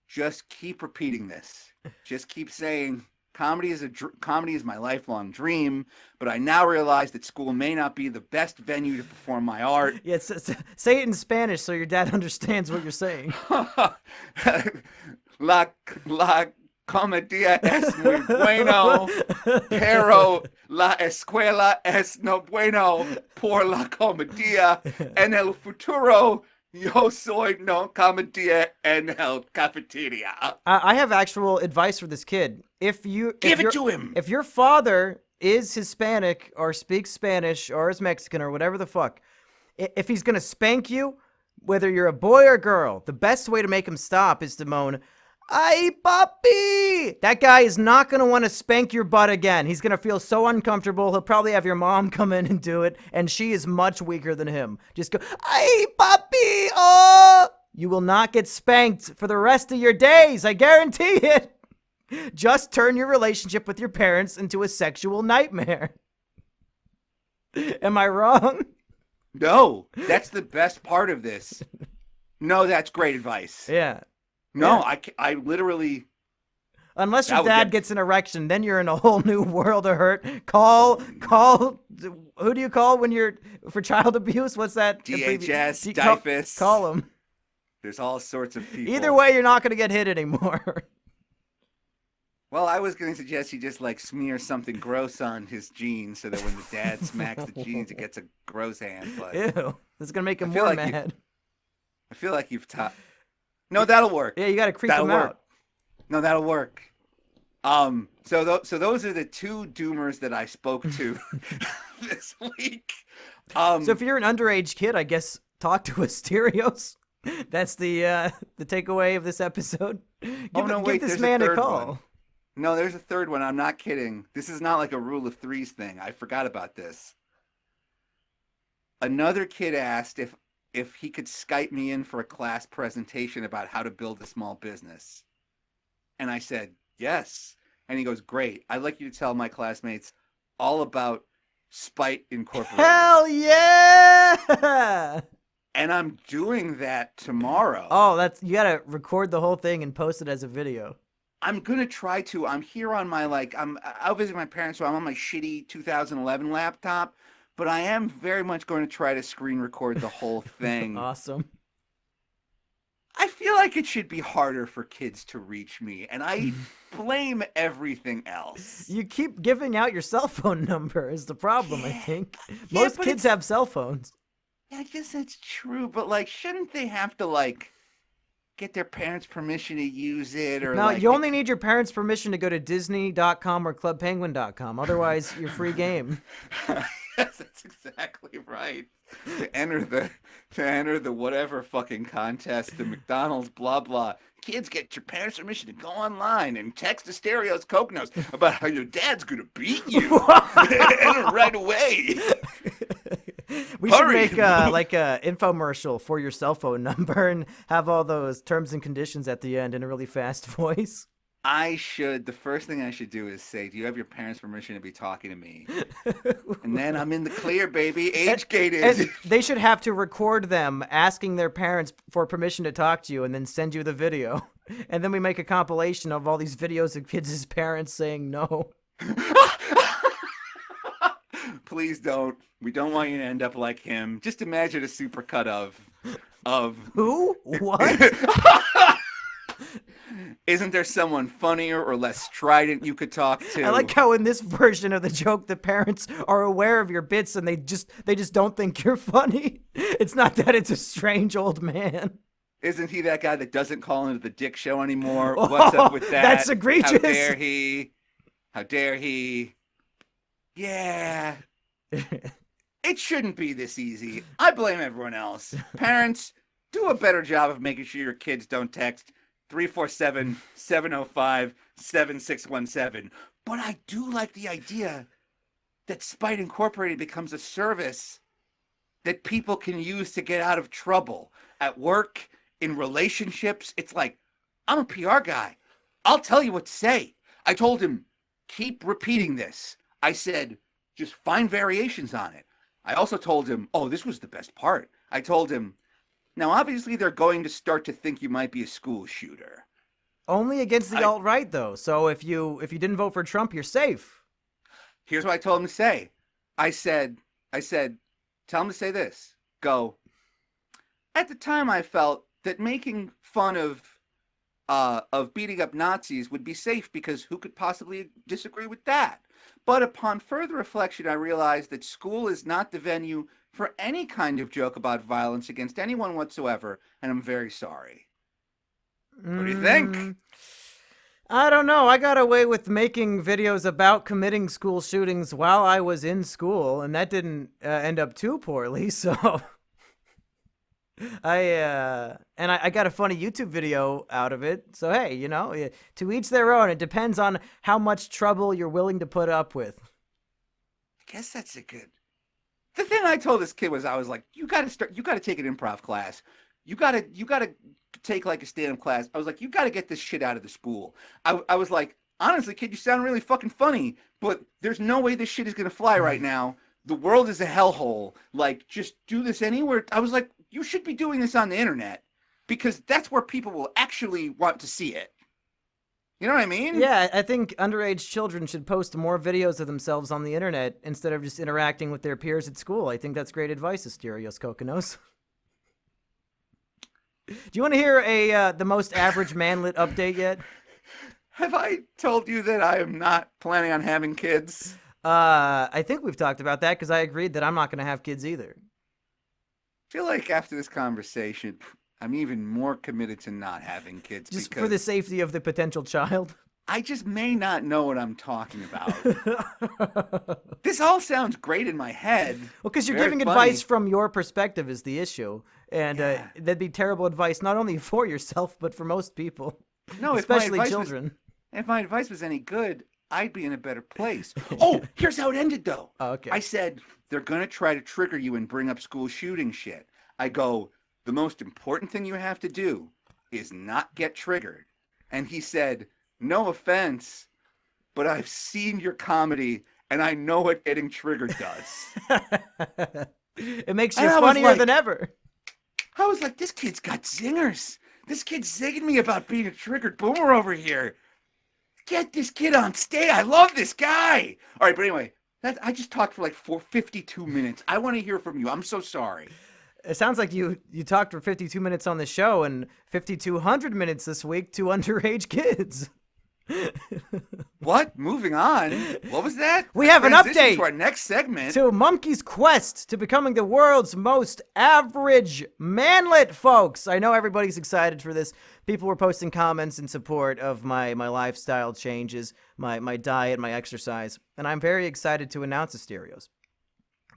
just keep repeating this. Just keep saying comedy is my lifelong dream, but I now realize that school may not be the best venue to perform my art. Yeah, say it in Spanish so your dad understands what you're saying. La comedia es muy bueno, pero la escuela es no bueno por la comedia. En el futuro, yo soy no comedia en el cafeteria. I have actual advice for this kid. Give it to him. If your father is Hispanic or speaks Spanish or is Mexican or whatever the fuck, if he's going to spank you, whether you're a boy or girl, the best way to make him stop is to moan, "Ay, papi!" That guy is not going to want to spank your butt again. He's going to feel so uncomfortable. He'll probably have your mom come in and do it, and she is much weaker than him. Just go, "Ay, papi! Oh!" You will not get spanked for the rest of your days. I guarantee it. Just turn your relationship with your parents into a sexual nightmare. Am I wrong? No, that's the best part of this. No, that's great advice. Yeah. No, Yeah. I literally... Unless your dad gets an erection, then you're in a whole new world of hurt. Call, who do you call when you're for child abuse? What's that? DHS, DIFUS. Call them. There's all sorts of people. Either way, you're not going to get hit anymore. Well, I was going to suggest he just like smear something gross on his jeans so that when the dad smacks the jeans, it gets a gross hand. But Ew, this is going to make him more mad. I feel like you've taught... No, that'll work. Yeah, you got to creep him out. No, that'll work. So those are the two doomers that I spoke to this week. So if you're an underage kid, I guess talk to Asterios. That's the takeaway of this episode. Give this man a call. One. No, there's a third one. I'm not kidding. This is not like a rule of threes thing. I forgot about this. Another kid asked if he could Skype me in for a class presentation about how to build a small business. And I said, yes. And he goes, great. I'd like you to tell my classmates all about Spite Incorporated. Hell yeah! And I'm doing that tomorrow. Oh, you gotta record the whole thing and post it as a video. I'm gonna try to. I'm here on my I'll visit my parents, so I'm on my shitty 2011 laptop. But I am very much going to try to screen record the whole thing. Awesome. I feel like it should be harder for kids to reach me, and I blame everything else. You keep giving out your cell phone number is the problem, I think. Yeah, Most kids have cell phones. Yeah, I guess that's true, but like, shouldn't they have to like get their parents' permission to use it? Or No, like, you only need your parents' permission to go to Disney.com or ClubPenguin.com. Otherwise, you're free game. Yes, that's exactly right. To enter the whatever fucking contest, the McDonald's blah blah. Kids, get your parents' permission to go online and text Asterios Coconuts about how your dad's gonna beat you. Enter right away. We should make like a infomercial for your cell phone number and have all those terms and conditions at the end in a really fast voice. The first thing I should do is say, do you have your parents' permission to be talking to me? And then I'm in the clear, baby. Age-gated. And they should have to record them asking their parents for permission to talk to you and then send you the video. And then we make a compilation of all these videos of kids' parents saying no. Please don't. We don't want you to end up like him. Just imagine a supercut of Who? What? Isn't there someone funnier or less strident you could talk to? I like how in this version of the joke, the parents are aware of your bits and they just don't think you're funny. It's not that it's a strange old man. Isn't he that guy that doesn't call into the Dick Show anymore? What's up with that? That's egregious. How dare he? How dare he? Yeah. It shouldn't be this easy. I blame everyone else. Parents, do a better job of making sure your kids don't text 347-705-7617. But I do like the idea that Spite Incorporated becomes a service that people can use to get out of trouble at work, in relationships. It's like, I'm a PR guy. I'll tell you what to say. I told him, keep repeating this. I said, just find variations on it. I also told him, oh, this was the best part. I told him, now obviously they're going to start to think you might be a school shooter. Only against the alt-right, though. So if you didn't vote for Trump, you're safe. Here's what I told him to say. I said, tell him to say this. Go. At the time, I felt that making fun of beating up Nazis would be safe because who could possibly disagree with that? But upon further reflection, I realized that school is not the venue for any kind of joke about violence against anyone whatsoever, and I'm very sorry. What do you think? I don't know. I got away with making videos about committing school shootings while I was in school, and that didn't end up too poorly, so... I got a funny YouTube video out of it. So, hey, you know, to each their own. It depends on how much trouble you're willing to put up with. I guess that's a good... The thing I told this kid was, I was like, you got to take an improv class. You got to take like a stand-up class. I was like, you got to get this shit out of the school. I was like, honestly, kid, you sound really fucking funny, but there's no way this shit is going to fly right now. The world is a hellhole. Like, just do this anywhere. I was like, you should be doing this on the internet because that's where people will actually want to see it. You know what I mean? Yeah, I think underage children should post more videos of themselves on the internet instead of just interacting with their peers at school. I think that's great advice, Asterios Kokonos. Do you want to hear the most average manlet update yet? Have I told you that I am not planning on having kids? I think we've talked about that because I agreed that I'm not going to have kids either. I feel like after this conversation, I'm even more committed to not having kids. Just for the safety of the potential child? I just may not know what I'm talking about. This all sounds great in my head. Well, because you're Very giving funny. advice from your perspective is the issue. And that'd be terrible advice, not only for yourself, but for most people. No, especially children. If my advice was any good, I'd be in a better place. Oh, here's how it ended, though. Oh, okay. I said, they're going to try to trigger you and bring up school shooting shit. I go, the most important thing you have to do is not get triggered. And he said, no offense, but I've seen your comedy and I know what getting triggered does. It makes you And I was funnier than ever. I was like, this kid's got zingers. This kid's zigging me about being a triggered boomer over here. Get this kid on stage. I love this guy. All right, but anyway, I just talked for like 52 minutes. I want to hear from you. I'm so sorry. It sounds like you talked for 52 minutes on the show and 5,200 minutes this week to underage kids. What? Moving on. What was that? We have an update to our next segment. To Mumkey's quest to becoming the world's most average manlet, folks. I know everybody's excited for this. People were posting comments in support of my lifestyle changes, my diet, my exercise, and I'm very excited to announce Asterios.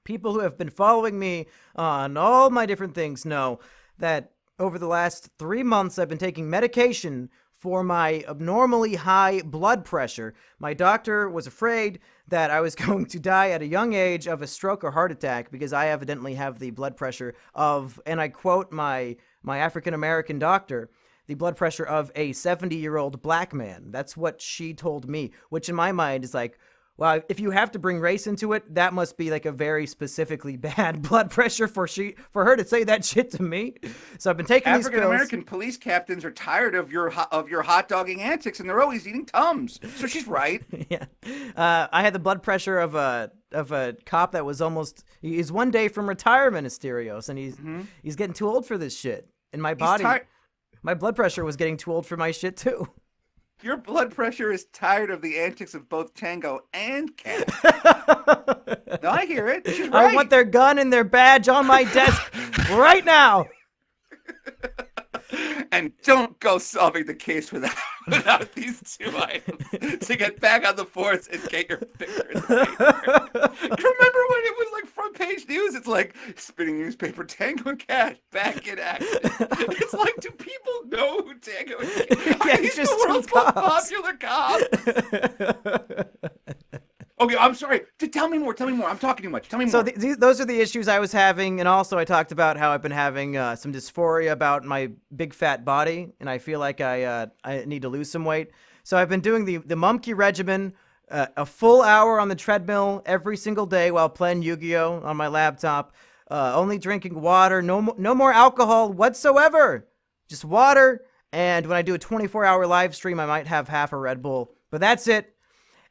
People who have been following me on all my different things know that over the last 3 months I've been taking medication for my abnormally high blood pressure. My doctor was afraid that I was going to die at a young age of a stroke or heart attack because I evidently have the blood pressure of, and I quote my African-American doctor, the blood pressure of a 70-year-old black man. That's what she told me, which in my mind is like, well, if you have to bring race into it, that must be like a very specifically bad blood pressure for her to say that shit to me. So I've been taking these pills. African American police captains are tired of your hot dogging antics, and they're always eating Tums. So she's right. Yeah, I had the blood pressure of a cop that was he's 1 day from retirement, Asterios, and he's getting too old for this shit. And my body, my blood pressure was getting too old for my shit too. Your blood pressure is tired of the antics of both Tango and Cat. No, I hear it. She's right. I want their gun and their badge on my desk right now. And don't go solving the case without these two items to get back on the force and get your fingers. Remember when it was like front page news? It's like spinning newspaper, Tango and Cat back in action. It's like, do people know who Tango and Cat are? These just the world's most popular cops. Okay, I'm sorry. Tell me more. I'm talking too much. Tell me more. So those are the issues I was having, and also I talked about how I've been having some dysphoria about my big fat body, and I feel like I need to lose some weight. So I've been doing the Mumkey regimen, a full hour on the treadmill every single day while playing Yu-Gi-Oh on my laptop, only drinking water, no more alcohol whatsoever, just water. And when I do a 24-hour live stream, I might have half a Red Bull, but that's it.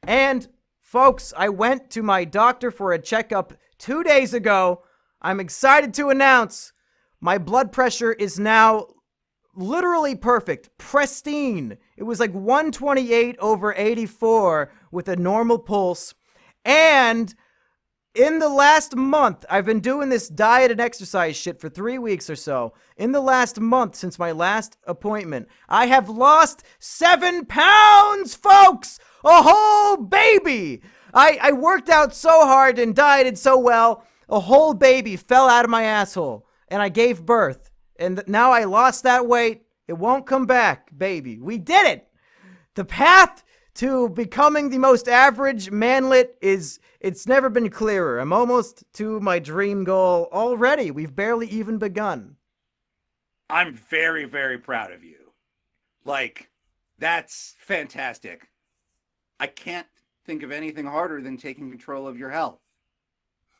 And folks, I went to my doctor for a checkup 2 days ago. I'm excited to announce my blood pressure is now literally perfect, pristine. It was like 128/84 with a normal pulse. And in the last month, I've been doing this diet and exercise shit for 3 weeks or so. In the last month, since my last appointment, I have lost 7 pounds, folks! A whole baby! I worked out so hard and dieted so well, a whole baby fell out of my asshole, and I gave birth. And now I lost that weight. It won't come back, baby. We did it! The path to becoming the most average manlet it's never been clearer. I'm almost to my dream goal already. We've barely even begun. I'm very, very proud of you. Like, that's fantastic. I can't think of anything harder than taking control of your health.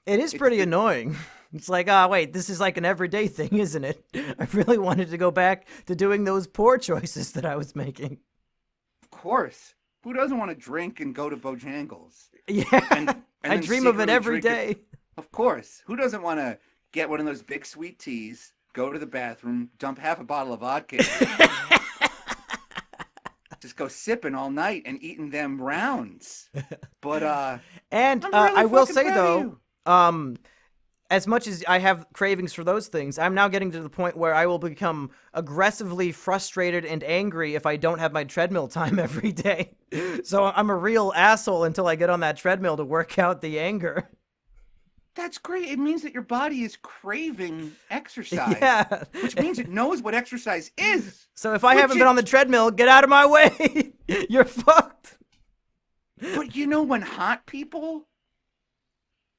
It's pretty annoying. It's like, wait, this is like an everyday thing, isn't it? I really wanted to go back to doing those poor choices that I was making. Of course. Who doesn't want to drink and go to Bojangles? Yeah, and I dream of it every day. Of course. Who doesn't want to get one of those big sweet teas, go to the bathroom, dump half a bottle of vodka, just go sipping all night and eating them rounds. But and I'm really I will fucking say proud though, of you. As much as I have cravings for those things, I'm now getting to the point where I will become aggressively frustrated and angry if I don't have my treadmill time every day. So I'm a real asshole until I get on that treadmill to work out the anger. That's great. It means that your body is craving exercise. Yeah. Which means it knows what exercise is. So if I haven't been on the treadmill, get out of my way. You're fucked. But you know, when hot people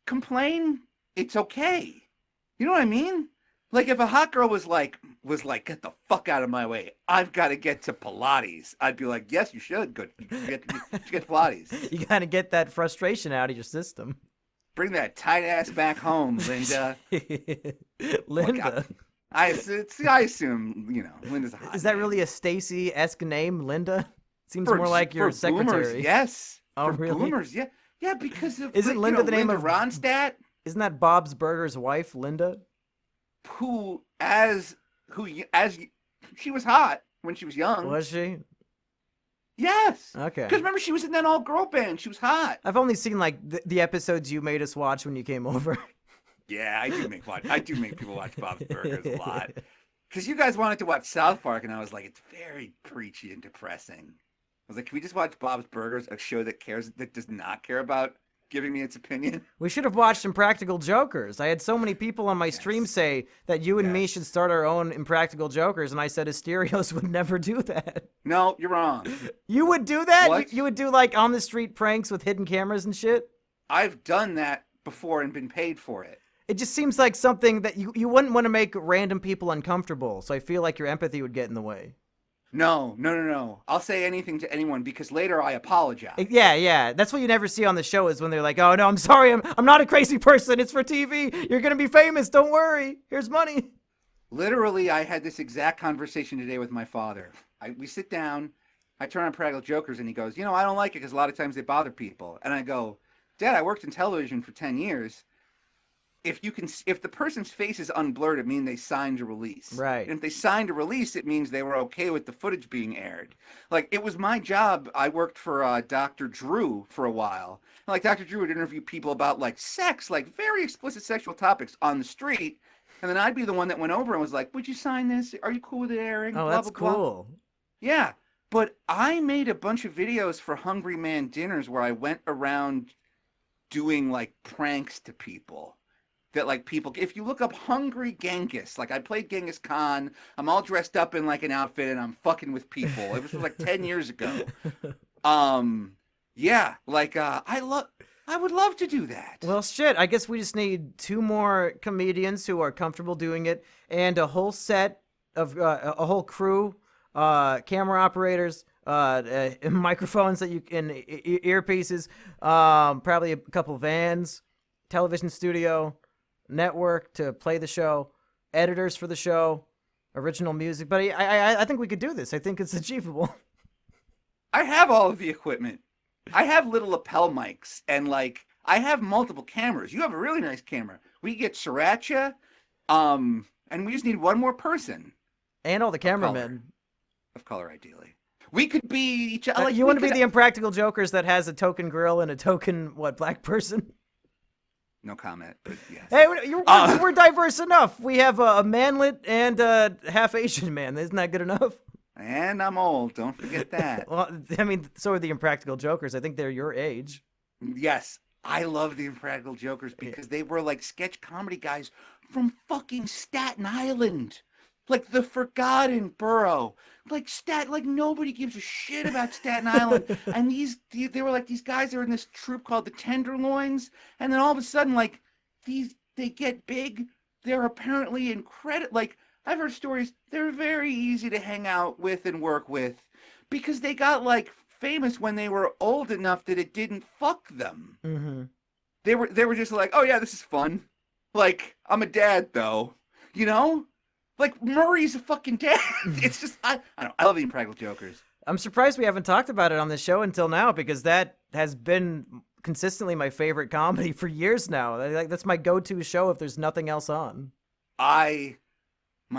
complain, it's okay. You know what I mean? Like if a hot girl was like, get the fuck out of my way. I've got to get to Pilates. I'd be like, yes, you should. Good. You should get to Pilates. You gotta get that frustration out of your system. Bring that tight ass back home, Linda. Linda. Look, I assume, Linda's a hot Is that name. really a Stacy-esque name, Linda? Seems For- more like your for secretary. Boomers, yes. Oh, for really? Boomers, yeah. Yeah, because of Isn't Linda the name Linda of- Ronstadt, Isn't that Bob's Burgers' wife, Linda? who she was hot when she was young. Was she? Yes. Okay. Because remember, she was in that all girl band. She was hot. I've only seen like the episodes you made us watch when you came over. Yeah, I do make people watch Bob's Burgers a lot. Because you guys wanted to watch South Park, and I was like, it's very preachy and depressing. I was like, can we just watch Bob's Burgers, a show that does not care about giving me its opinion? We should have watched Impractical Jokers. I had so many people on my stream say that you and me Yes. should start our own Impractical Jokers, and I said Asterios would never do that. No, you're wrong. You would do that? What? You would do like on the street pranks with hidden cameras and shit? I've done that before and been paid for it. It just seems like something that you wouldn't want to make random people uncomfortable, so I feel like your empathy would get in the way. No. I'll say anything to anyone because later I apologize. Yeah. That's what you never see on the show is when they're like, "Oh no, I'm sorry, I'm not a crazy person. It's for TV. You're gonna be famous. Don't worry. Here's money." Literally, I had this exact conversation today with my father. We sit down, I turn on Practical Jokers, and he goes, I don't like it because a lot of times they bother people. And I go, Dad, I worked in television for 10 years. If the person's face is unblurred, it means they signed a release. Right. And if they signed a release, it means they were okay with the footage being aired. Like, it was my job. I worked for Dr. Drew for a while. And, like, Dr. Drew would interview people about, like, sex, like, very explicit sexual topics on the street. And then I'd be the one that went over and was like, would you sign this? Are you cool with it airing? Oh, Blah, that's blah, blah. cool. Yeah. But I made a bunch of videos for Hungry Man Dinners where I went around doing, like, pranks to people. That like people, if you look up Hungry Genghis, like I played Genghis Khan, I'm all dressed up in like an outfit and I'm fucking with people. It was like 10 years ago. Yeah, like I would love to do that. Well, shit. I guess we just need 2 more comedians who are comfortable doing it, and a whole set of a whole crew, camera operators, microphones that you can earpieces, probably a couple vans, television studio. Network to play the show, editors for the show, original music. But I think we could do this. I think it's achievable. I have all of the equipment. I have little lapel mics and like I have multiple cameras. You have a really nice camera. We get sriracha, and we just need one more person And all the cameramen. of color, ideally. We could be each other. Like, you want to be the Impractical Jokers that has a token girl and a token, black person? No comment, but yes. Hey, we're diverse enough. We have a manlet and a half Asian man. Isn't that good enough? And I'm old. Don't forget that. Well, I mean, so are the Impractical Jokers. I think they're your age. Yes, I love the Impractical Jokers because they were like sketch comedy guys from fucking Staten Island. Like the forgotten borough. Like nobody gives a shit about Staten Island. And they were like these guys are in this troupe called the Tenderloins. And then all of a sudden, like they get big. They're apparently incredible. Like I've heard stories. They're very easy to hang out with and work with because they got like famous when they were old enough that it didn't fuck them. Mm-hmm. They were just like, oh yeah, this is fun. Like I'm a dad though, Like Murray's a fucking dad. It's just I love the Impractical Jokers. I'm surprised we haven't talked about it on the show until now because that has been consistently my favorite comedy for years now. Like that's my go-to show if there's nothing else on. My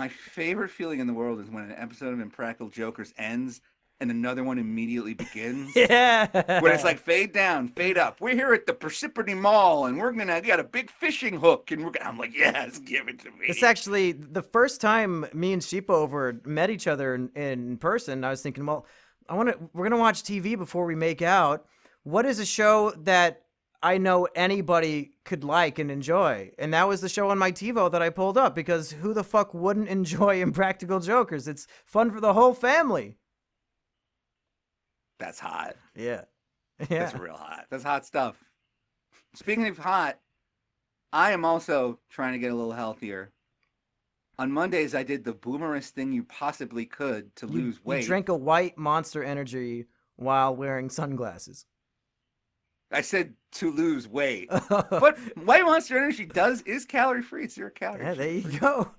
favorite feeling in the world is when an episode of Impractical Jokers ends and another one immediately begins. Yeah. When it's like fade down, fade up. We're here at the Persephone Mall and we got a big fishing hook and I'm like, yes, give it to me. It's actually the first time me and Sheepover met each other in person. I was thinking, well, we're going to watch TV before we make out. What is a show that I know anybody could like and enjoy? And that was the show on my TiVo that I pulled up because who the fuck wouldn't enjoy Impractical Jokers? It's fun for the whole family. That's hot. Yeah. That's real hot. That's hot stuff. Speaking of hot, I am also trying to get a little healthier. On Mondays, I did the boomerest thing you possibly could to lose You weight. drink a white Monster Energy while wearing sunglasses. I said to lose weight. But White Monster Energy is calorie free. It's 0 calories. Yeah, there you go.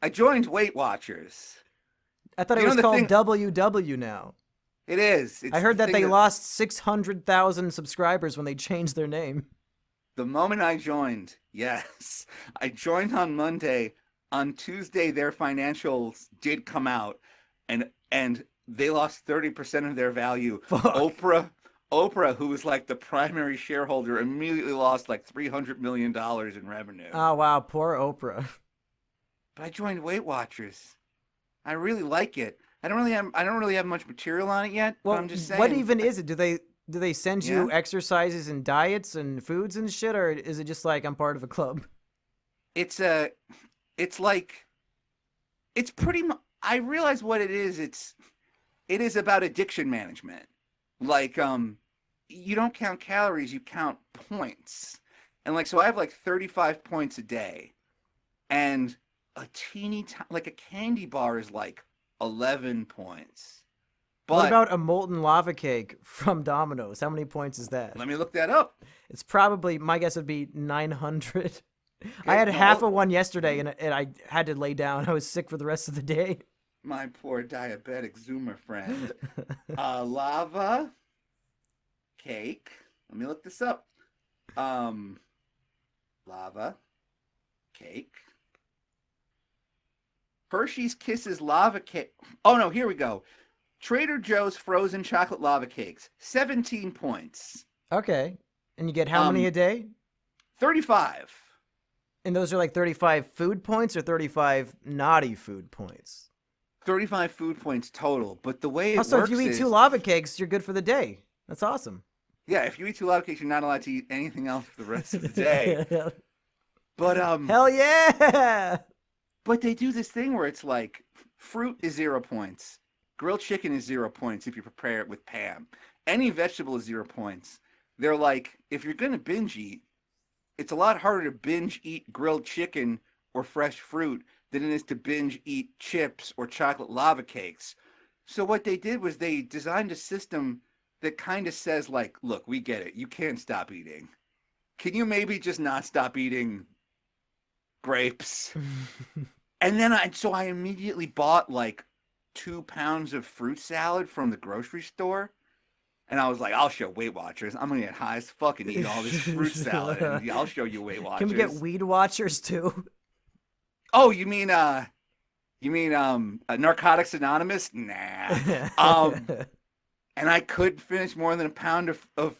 I joined Weight Watchers. I thought it was called WW now. It is. I heard that they lost 600,000 subscribers when they changed their name. The moment I joined, yes. I joined on Monday. On Tuesday, their financials did come out, and they lost 30% of their value. Fuck. Oprah, who was like the primary shareholder, immediately lost like $300 million in revenue. Oh, wow. Poor Oprah. But I joined Weight Watchers. I really like it. I don't really have much material on it yet, Well, but I'm just saying. what even is it? Do they send you exercises and diets and foods and shit, or is it just like I'm part of a club? It's pretty much, I realize what it is. It is about addiction management. Like, you don't count calories, you count points. And like, so I have like 35 points a day, and a like a candy bar is like 11 points. But what about a molten lava cake from Domino's? How many points is that? Let me look that up. It's probably, my guess would be 900. Okay, I had half of one yesterday, and I had to lay down. I was sick for the rest of the day. My poor diabetic Zoomer friend. Lava cake. Let me look this up. Lava cake. Hershey's Kisses lava cake. Oh no, here we go. Trader Joe's frozen chocolate lava cakes. 17 points. Okay. And you get how many a day? 35. And those are like 35 food points or 35 naughty food points? 35 food points total. But the way it also, works if you eat is, 2 lava cakes, you're good for the day. That's awesome. yeah, if you eat 2 lava cakes, you're not allowed to eat anything else for the rest of the day. But hell yeah! But they do this thing where it's like fruit is 0 points. Grilled chicken is 0 points if you prepare it with Pam. Any vegetable is 0 points. They're like, if you're going to binge eat, it's a lot harder to binge eat grilled chicken or fresh fruit than it is to binge eat chips or chocolate lava cakes. So what they did was they designed a system that kind of says like, look, we get it. You can't stop eating. Can you maybe just not stop eating grapes? And then I immediately bought like 2 pounds of fruit salad from the grocery store. And I was like, I'll show Weight Watchers. I'm going to get high as fuck and eat all this fruit salad. And I'll show you Weight Watchers. Can we get Weed Watchers too? Oh, you mean Narcotics Anonymous? Nah. And I couldn't finish more than a pound of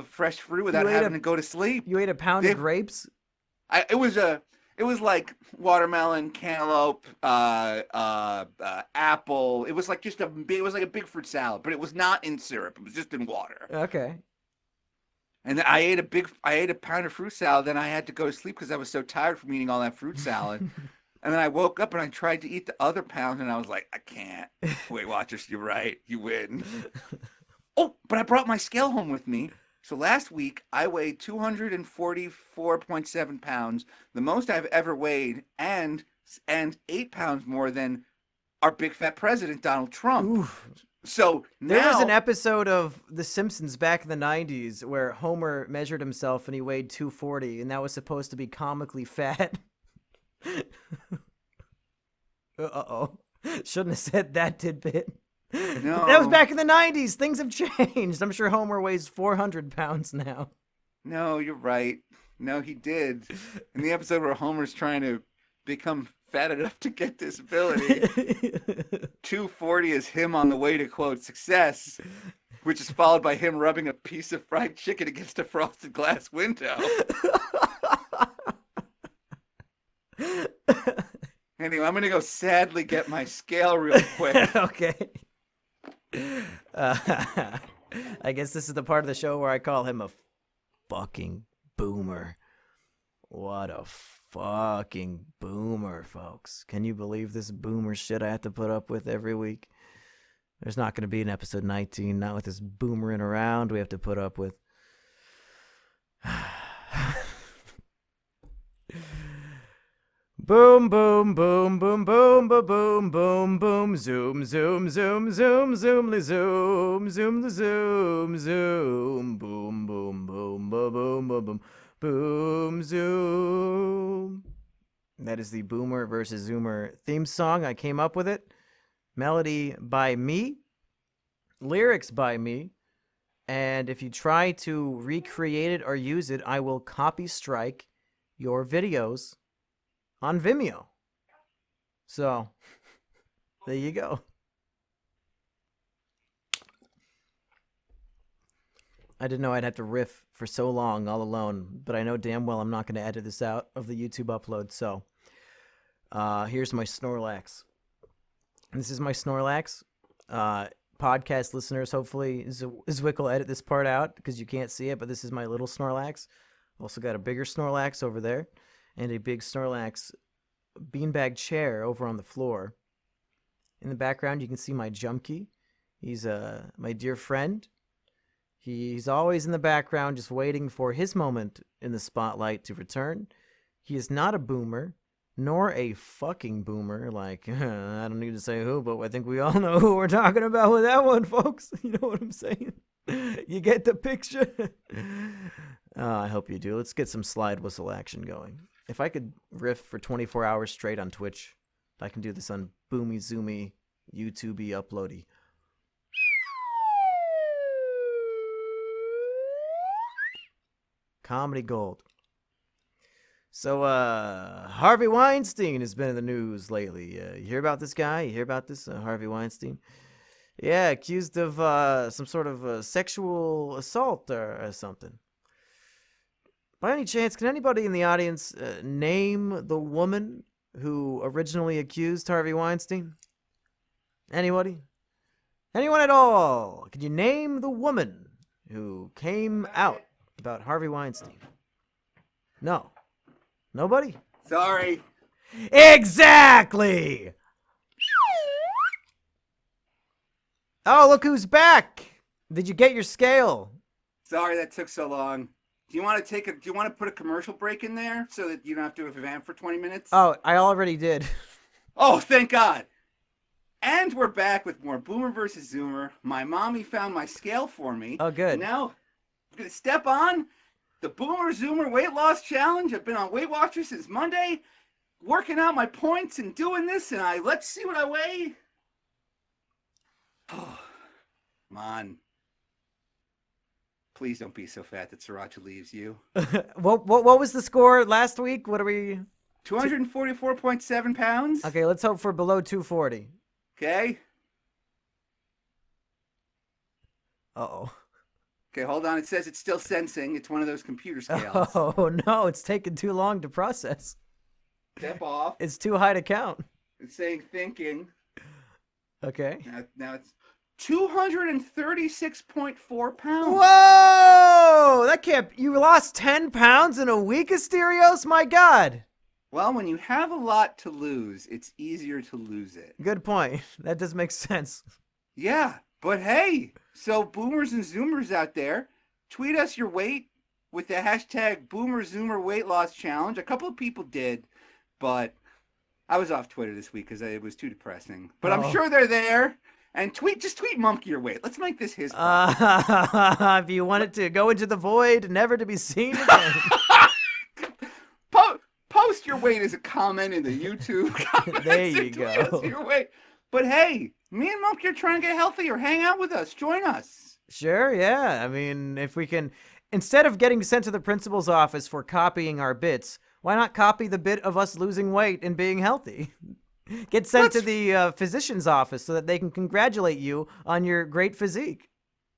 fresh fruit without having to go to sleep. You ate a pound of grapes? It was like watermelon, cantaloupe, apple. It was like a big fruit salad, but it was not in syrup. It was just in water. Okay. And I ate a pound of fruit salad. Then I had to go to sleep because I was so tired from eating all that fruit salad. And then I woke up and I tried to eat the other pound, and I was like, I can't. Weight Watchers, you're right. You win. Oh, but I brought my scale home with me. So last week, I weighed 244.7 pounds, the most I've ever weighed, and 8 pounds more than our big fat president, Donald Trump. Oof. So now, there was an episode of The Simpsons back in the 90s where Homer measured himself and he weighed 240, and that was supposed to be comically fat. Uh-oh. Shouldn't have said that tidbit. No. That was back in the 90s. Things have changed. I'm sure Homer weighs 400 pounds now. No, you're right. No, he did. In the episode where Homer's trying to become fat enough to get disability, 240 is him on the way to, quote, success, which is followed by him rubbing a piece of fried chicken against a frosted glass window. Anyway, I'm going to go sadly get my scale real quick. Okay. I guess this is the part of the show where I call him a fucking boomer. What a fucking boomer, folks. Can you believe this boomer shit I have to put up with every week? There's not going to be an episode 19, not with this boomering around we have to put up with. Boom, boom, boom, boom, boom, boom, boom, boom, boom. Zoom, zoom, zoom, zoom, zoomly zoom, zoom, the zoom, zoom. Boom, boom, boom, boom, boom, boom, boom, boom, zoom. That is the Boomer versus Zoomer theme song. I came up with it. Melody by me, lyrics by me. And if you try to recreate it or use it, I will copy strike your videos on Vimeo. So, there you go. I didn't know I'd have to riff for so long all alone, but I know damn well I'm not going to edit this out of the YouTube upload. So, here's my Snorlax. This is my Snorlax. Podcast listeners, hopefully Zwick will edit this part out because you can't see it, but this is my little Snorlax. Also got a bigger Snorlax over there and a big Snorlax beanbag chair over on the floor. In the background, you can see my Mumkey. He's my dear friend. He's always in the background just waiting for his moment in the spotlight to return. He is not a boomer, nor a fucking boomer. Like, I don't need to say who, but I think we all know who we're talking about with that one, folks. You know what I'm saying? You get the picture? I hope you do. Let's get some slide whistle action going. If I could riff for 24 hours straight on Twitch, I can do this on Boomy Zoomy, YouTubey, uploady. Comedy gold. So, Harvey Weinstein has been in the news lately. You hear about this guy? You hear about this, Harvey Weinstein? Yeah, accused of some sort of sexual assault or something. By any chance, can anybody in the audience name the woman who originally accused Harvey Weinstein? Anybody? Anyone at all? Can you name the woman who came out about Harvey Weinstein? No. Nobody? Sorry. Exactly! Oh, look who's back! Did you get your scale? Sorry that took so long. Do you want to put a commercial break in there so that you don't have to vamp for 20 minutes? Oh, I already did. Oh, thank God. And we're back with more Boomer versus Zoomer. My mommy found my scale for me. Oh, good. And now I'm going to step on the Boomer Zoomer weight loss challenge. I've been on Weight Watchers since Monday, working out my points and doing this, and let's see what I weigh. Oh, come on. Please don't be so fat that Sriracha leaves you. What was the score last week? What are we? 244.7 pounds. Okay, let's hope for below 240. Okay. Uh-oh. Okay, hold on. It says it's still sensing. It's one of those computer scales. Oh, no. It's taking too long to process. Step off. It's too high to count. It's saying thinking. Okay. Now it's 236.4 pounds. Whoa! That can't... You lost 10 pounds in a week, Asterios? My God. Well, when you have a lot to lose, it's easier to lose it. Good point. That does make sense. Yeah, but hey, so boomers and zoomers out there, tweet us your weight with the hashtag Boomer Zoomer Weight Loss Challenge. A couple of people did, but I was off Twitter this week because it was too depressing. But I'm sure they're there. And just tweet Mumkey your weight. Let's make this his problem. If you want it to go into the void, never to be seen again. Post your weight as a comment in the YouTube comments. There you go. Your weight. But hey, me and Mumkey are trying to get healthier. Hang out with us. Join us. Sure, yeah. I mean, if we can, instead of getting sent to the principal's office for copying our bits, why not copy the bit of us losing weight and being healthy? Get sent to the physician's office so that they can congratulate you on your great physique.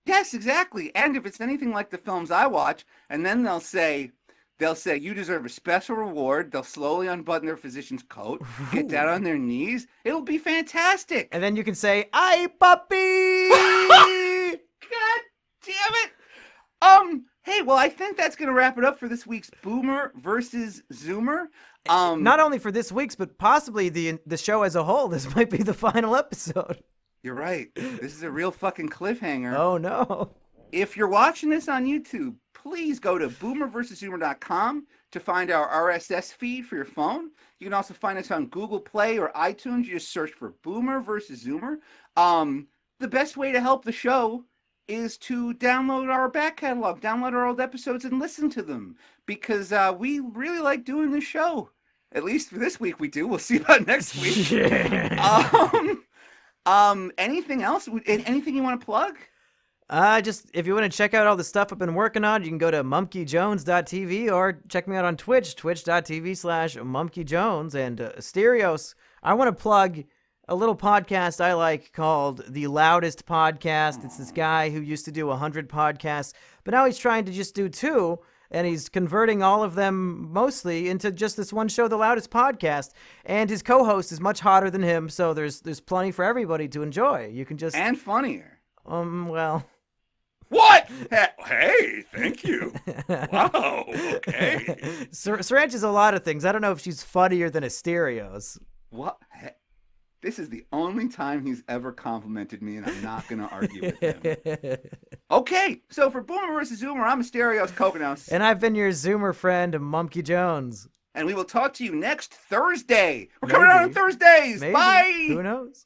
Yes, exactly. And if it's anything like the films I watch, and then they'll say, you deserve a special reward. They'll slowly unbutton their physician's coat, get down on their knees. It'll be fantastic. And then you can say, "Ay, puppy!" God damn it. Hey, well, I think that's going to wrap it up for this week's Boomer versus Zoomer. Not only for this week's, but possibly the show as a whole. This might be the final episode. You're right. This is a real fucking cliffhanger. Oh, no. If you're watching this on YouTube, please go to boomerversuszoomer.com to find our RSS feed for your phone. You can also find us on Google Play or iTunes. You just search for Boomer versus Zoomer. The best way to help the show is to download our back catalog, download our old episodes, and listen to them, because we really like doing this show. At least for this week we do. We'll see about next week. Anything else? Anything you want to plug? Just if you want to check out all the stuff I've been working on, you can go to mumkeyjones.tv or check me out on Twitch, twitch.tv/mumkeyjones. And Asterios, I want to plug a little podcast I like called The Loudest Podcast. It's this guy who used to do 100 podcasts, but now he's trying to just do 2, and he's converting all of them mostly into just this one show, The Loudest Podcast. And his co-host is much hotter than him, so there's plenty for everybody to enjoy. You can just... And funnier. Well... What? Hey, thank you. Wow, okay. Saranch is a lot of things. I don't know if she's funnier than Asterios. What? This is the only time he's ever complimented me, and I'm not going to argue with him. Okay, so for Boomer versus Zoomer, I'm Asterios Kokonos. And I've been your Zoomer friend, Mumkey Jones. And we will talk to you next Thursday. We're coming out on Thursdays. Maybe. Bye. Who knows?